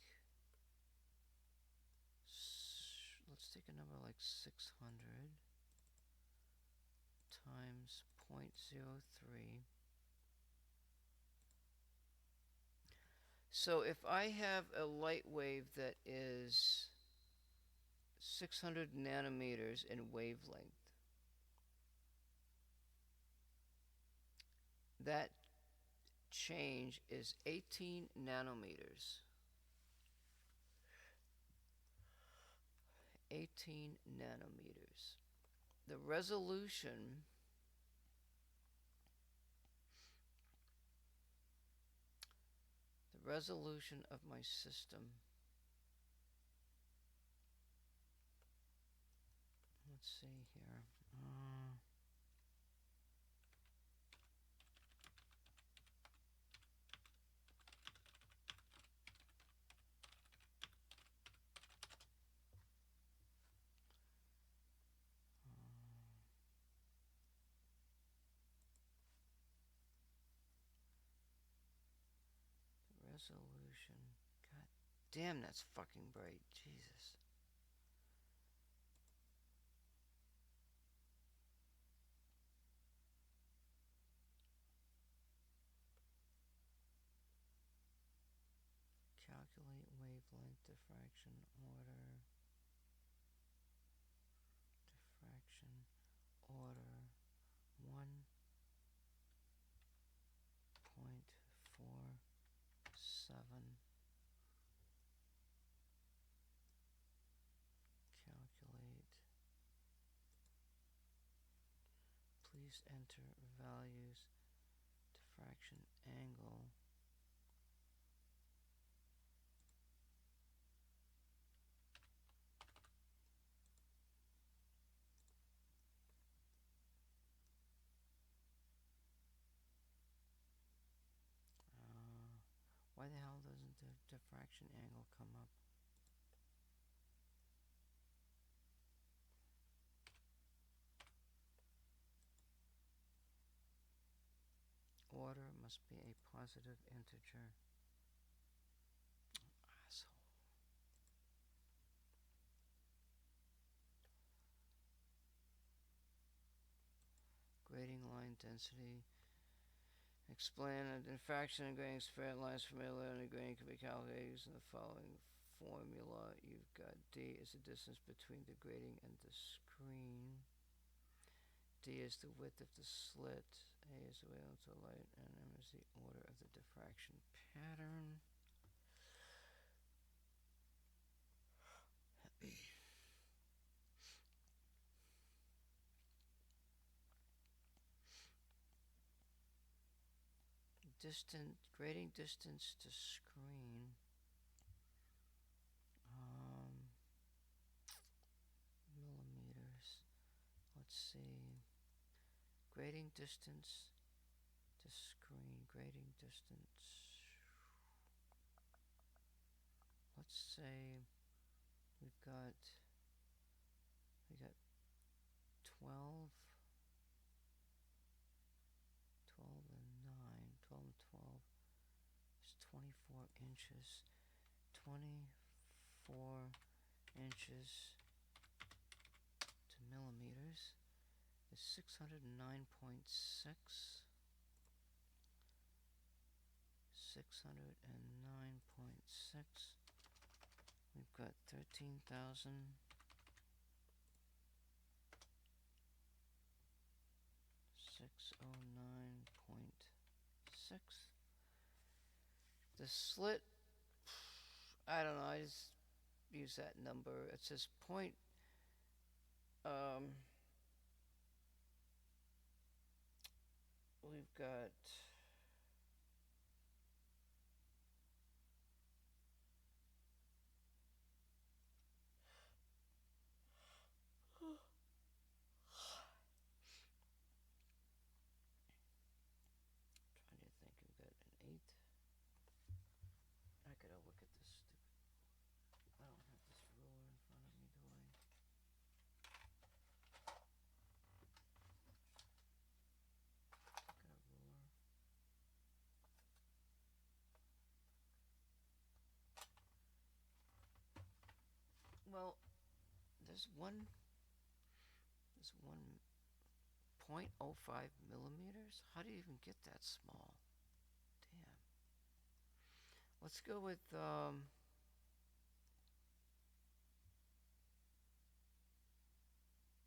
let's take a number like 600 times 0.03. So if I have a light wave that is 600 nanometers in wavelength, that change is 18 nanometers. 18 nanometers. The resolution of my system, let's see here. Resolution. God damn, that's fucking bright. Jesus. Calculate wavelength, diffraction order. Diffraction order 1.47. Calculate. Please enter values. Diffraction angle. Why the hell doesn't the diffraction angle come up? Order must be a positive integer. Asshole. Grading line density. Explain a diffraction and grading straight lines from middle and the grading can be calculated using the following formula. You've got D is the distance between the grating and the screen. D is the width of the slit. A is the wavelength of light, and M is the order of the diffraction pattern. Grading distance to screen. Millimeters. Let's see. Grading distance to screen. Grading distance. Let's say we got 12 and 9, 12 and 12 is 24 inches. 24 inches to millimeters is 609.6. 609.6. We've got 13,000. 609.6. The slit, I don't know, I just use that number. It says point, we've got trying to think, we've got an 8. I gotta look at this stupid, I don't have this ruler in front of me, do I? Got a ruler. Well, there's one 0.05 millimeters. How do you even get that small? Damn. Let's go with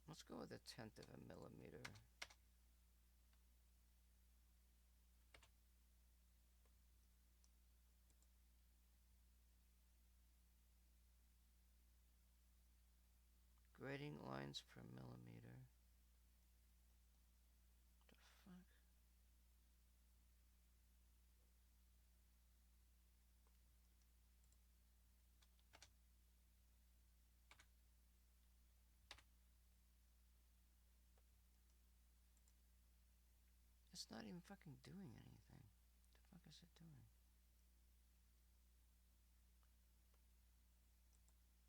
let's go with 1/10 of a millimeter. Grading lines per millimeter. What the fuck? It's not even fucking doing anything. What the fuck is it doing?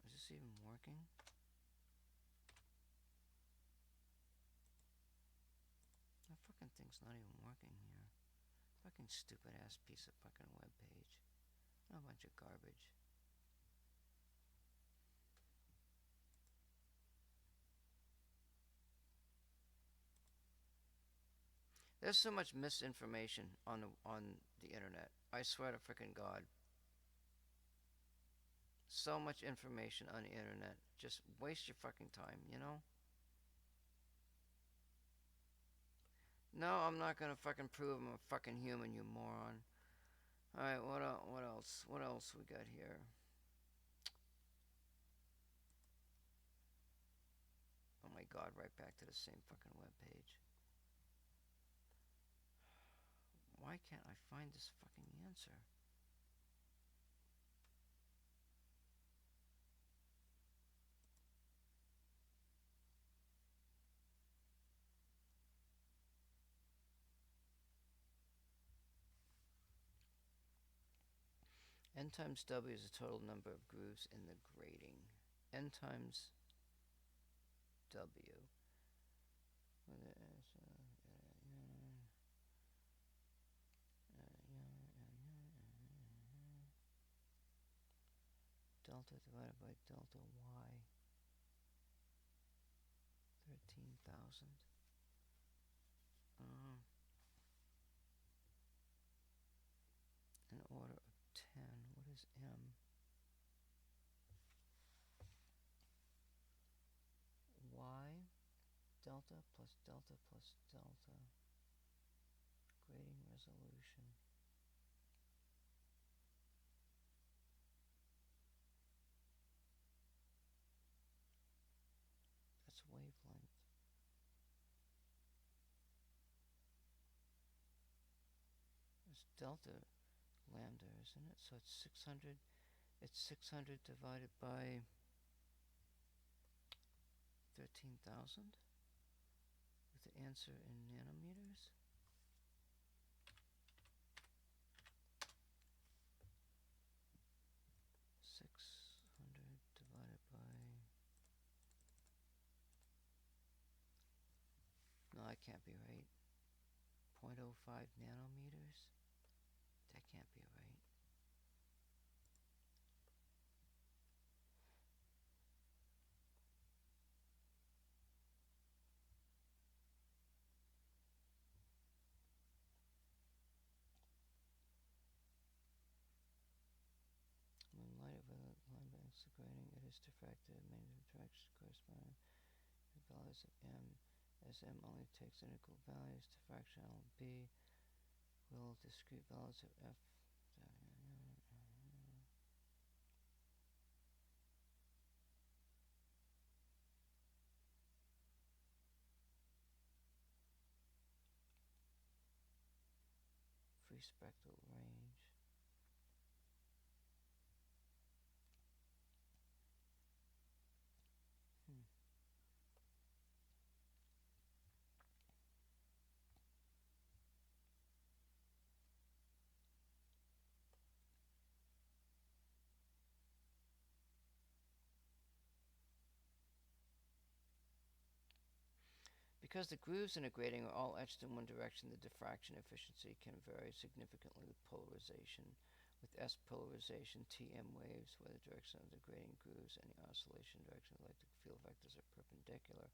Is this even working? The fucking thing's not even working here. Fucking stupid ass piece of fucking web page. A bunch of garbage. There's so much misinformation on the internet. I swear to freaking God. So much information on the internet. Just waste your fucking time, you know? No, I'm not gonna fucking prove I'm a fucking human, you moron. Alright, what else? What else we got here? Oh my God, right back to the same fucking web page. Why can't I find this fucking answer? N times W is the total number of grooves in the grating. N times W. Delta divided by delta Y. 13,000. An order of 10. What is M? Y delta plus delta plus delta. Grading resolution. That's wavelength. It's delta lambda, isn't it? So it's 600. It's 600 divided by 13,000 with the answer in nanometers. Divided by... No, that can't be right. 0.05 nanometers? That can't be right. When light of a line banks the grating, it is diffracted. Many diffractions correspond to values of M. As M only takes integral values, diffractional B will discrete values of F. Free spectral range. Because the grooves in a grating are all etched in one direction, the diffraction efficiency can vary significantly with polarization. With S polarization, TM waves, where the direction of the grating grooves and the oscillation direction of the electric field vectors are perpendicular,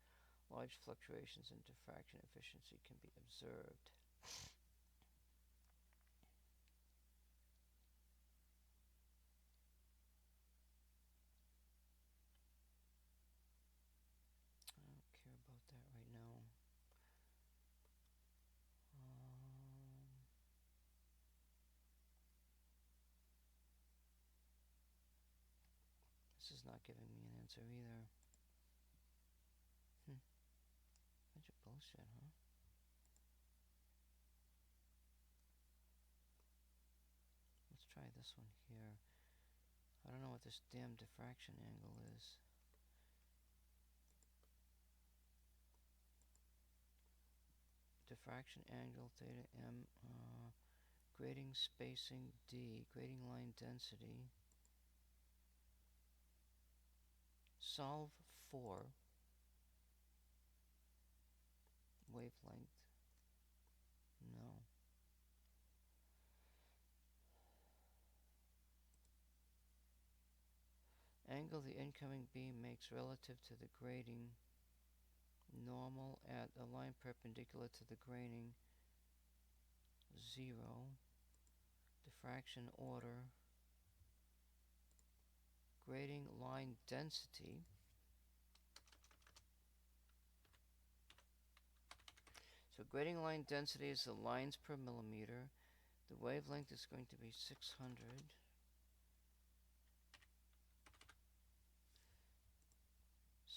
large fluctuations in diffraction efficiency can be observed. I don't care about that right now. This is not giving me an answer either. Bunch of bullshit, huh? Let's try this one here. I don't know what this damn diffraction angle is. Diffraction angle theta m, grating spacing d, grating line density. Solve for wavelength. No. Angle the incoming beam makes relative to the grating. Normal at a line perpendicular to the grating. 0. Diffraction order. Grating line density. So grating line density is the lines per millimeter. The wavelength is going to be 600.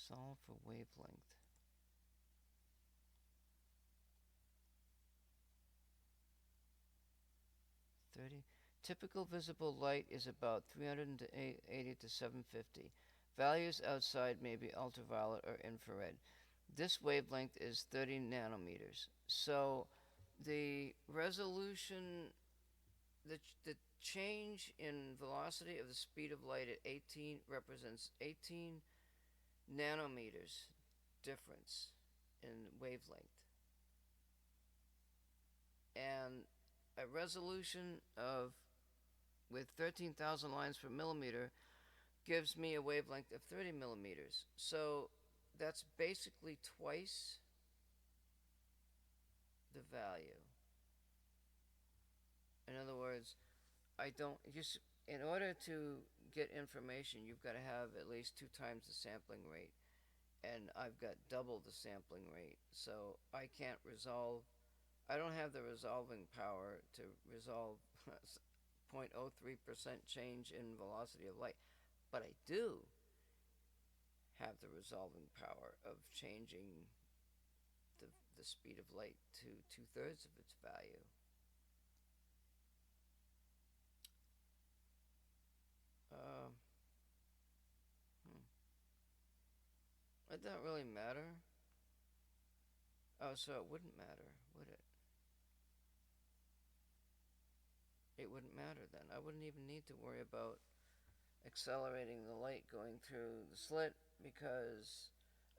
Solve for wavelength. Typical visible light is about 380 to 750. Values outside may be ultraviolet or infrared. This wavelength is 30 nanometers. So the resolution, the change in velocity of the speed of light at 18 represents 18 nanometers difference in wavelength. And a resolution of with 13,000 lines per millimeter gives me a wavelength of 30 millimeters. So that's basically twice the value. In other words, I don't just in order to get information, you've got to have at least 2 times the sampling rate, and I've got double the sampling rate. So I can't resolve. I don't have the resolving power to resolve 0.03% change in velocity of light, but I do have the resolving power of changing the speed of light to 2/3 of its value. Uh, It doesn't really matter. Oh, so it wouldn't matter, would it? It wouldn't matter then. I wouldn't even need to worry about accelerating the light going through the slit because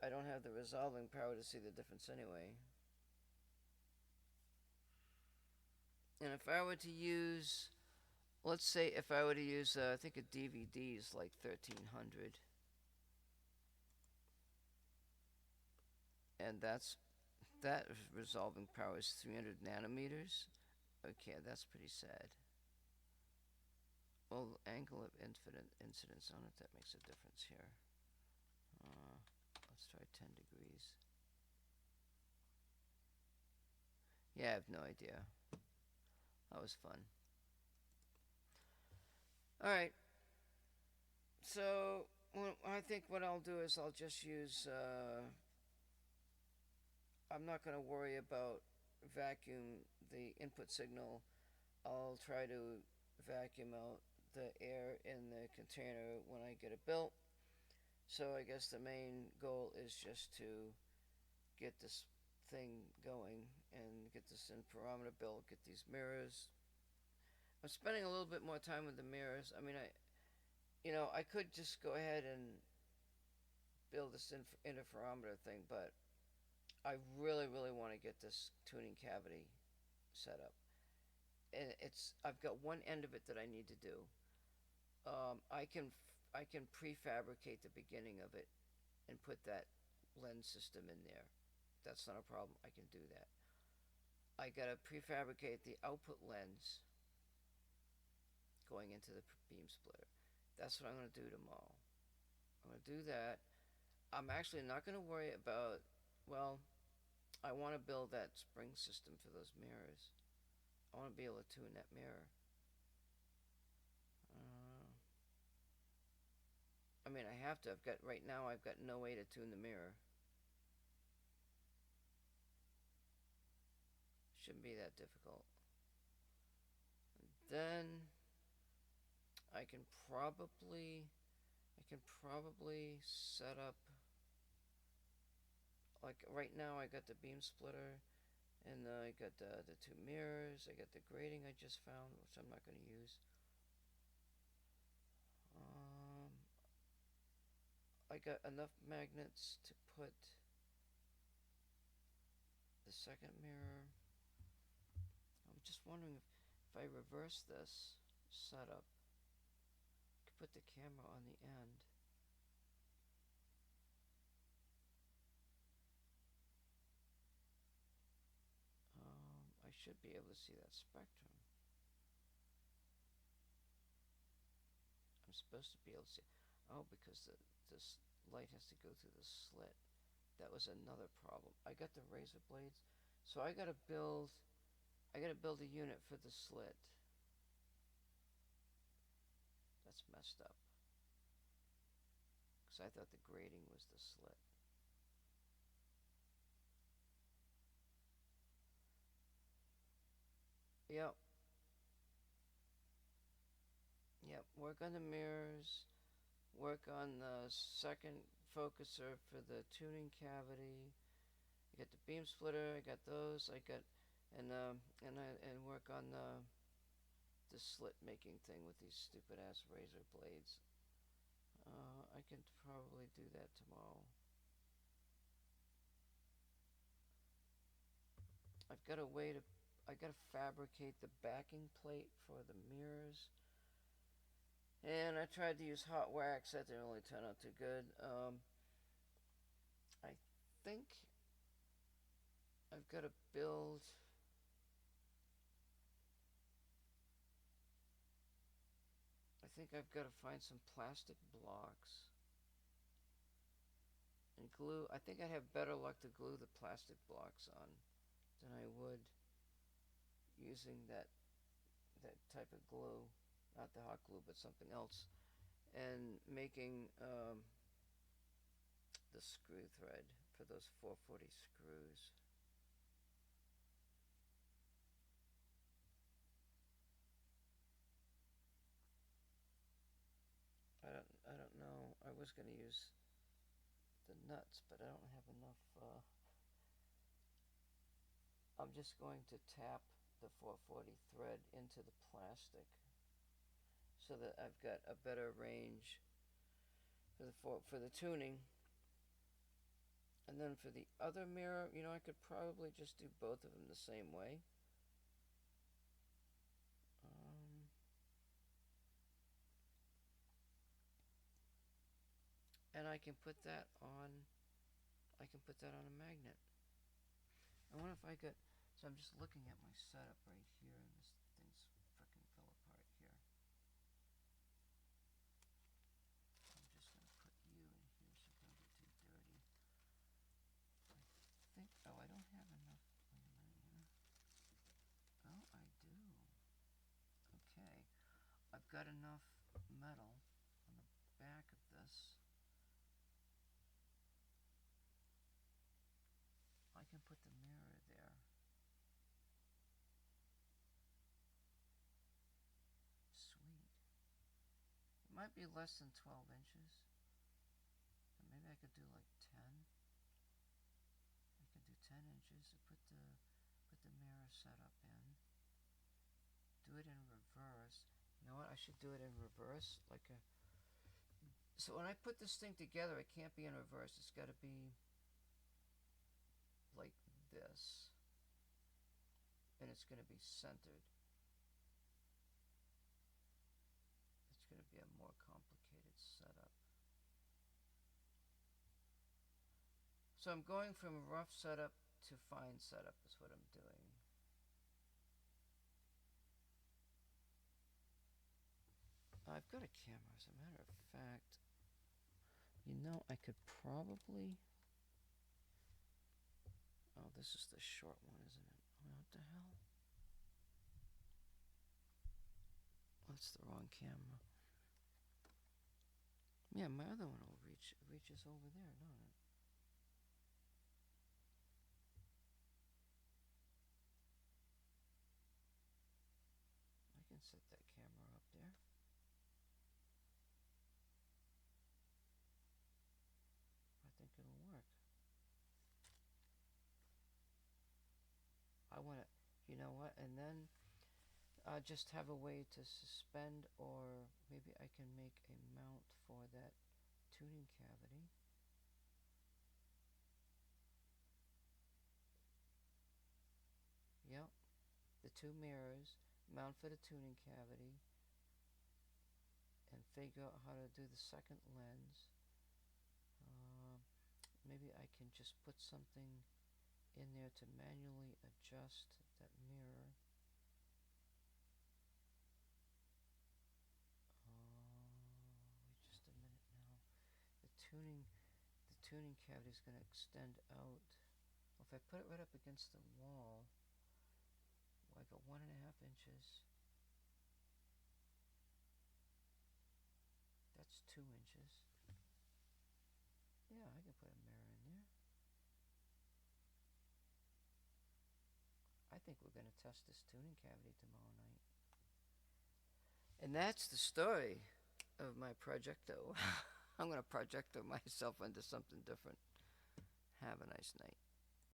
I don't have the resolving power to see the difference anyway. And if I were to use, let's say if I were to use, I think a DVD is like 1300. And that resolving power is 300 nanometers. Okay, that's pretty sad. Well, angle of incidence, I don't know if that makes a difference here. Let's try 10 degrees. Yeah, I have no idea. That was fun. Alright, so I think what I'll do is I'll just use, I'm not going to worry about vacuum the input signal. I'll try to vacuum out the air in the container when I get it built. So I guess the main goal is just to get this thing going and get this interferometer built, get these mirrors. I'm spending a little bit more time with the mirrors. I mean, I could just go ahead and build this interferometer thing, but I really, really want to get this tuning cavity set up. And I've got one end of it that I need to do. I can prefabricate the beginning of it and put that lens system in there. That's not a problem. I can do that. I gotta prefabricate the output lens going into the beam splitter. That's what I'm gonna do tomorrow. I'm gonna do that. I'm actually not gonna worry about. Well, I want to build that spring system for those mirrors. I want to be able to tune that mirror. I mean, I have to. Right now. I've got no way to tune the mirror. Shouldn't be that difficult. Then I can probably set up, like right now I got the beam splitter and I got the 2 mirrors. I got the grating I just found, which I'm not going to use. I got enough magnets to put the second mirror. I'm just wondering if I reverse this setup, I could put the camera on the end. I should be able to see that spectrum. I'm supposed to be able to see. Oh, because this light has to go through the slit. That was another problem. I got the razor blades, so I gotta build a unit for the slit. That's messed up. Because I thought the grating was the slit. Yep. Yep. Work on the mirrors. Work on the second focuser for the tuning cavity. I got the beam splitter. I got those. I got and work on the this slit making thing with these stupid ass razor blades. I can probably do that tomorrow. I've got a way to, I gotta fabricate the backing plate for the mirrors. And I tried to use hot wax, that didn't really turn out too good. I think I've got to build, I think I've got to find some plastic blocks and glue. I think I'd have better luck to glue the plastic blocks on than I would using that type of glue, not the hot glue, but something else, and making the screw thread for those 440 screws. I don't know. I was going to use the nuts, but I don't have enough. I'm just going to tap the 440 thread into the plastic so that I've got a better range for the tuning. And then for the other mirror, you know, I could probably just do both of them the same way. And I can put that on. I can put that on a magnet. I wonder if I could. So I'm just looking at my setup right here, and this thing's freaking fell apart here. I'm just gonna put you in here so it don't get too dirty. I think. Oh, I don't have enough. Wait a minute here. Oh, I do. Okay, I've got enough metal on the back of this. I can put the mirror there. Sweet. It might be less than 12 inches. But maybe I could do like 10. I could do 10 inches to put the mirror setup in. Do it in reverse. You know what? I should do it in reverse, like a. So when I put this thing together, it can't be in reverse. It's got to be like this, and it's going to be centered. It's going to be a more complicated setup. So I'm going from rough setup to fine setup is what I'm doing. I've got a camera, as a matter of fact. You know, I could probably. Oh, this is the short one, isn't it? Oh, what the hell? That's the wrong camera. Yeah, my other one will reaches over there, don't it? I can set that camera up there. I think it'll work. I want to, you know what? And then just have a way to suspend, or maybe I can make a mount for that tuning cavity. Yep, the two mirrors, mount for the tuning cavity, and figure out how to do the second lens. Maybe I can just put something in there to manually adjust that mirror. Wait just a minute now. The tuning cavity is going to extend out. Well, if I put it right up against the wall, well, I got 1.5 inches. That's 2 inches. Yeah, I can put a mirror in there. I think we're going to test this tuning cavity tomorrow night. And that's the story of my projecto. I'm going to projecto myself into something different. Have a nice night.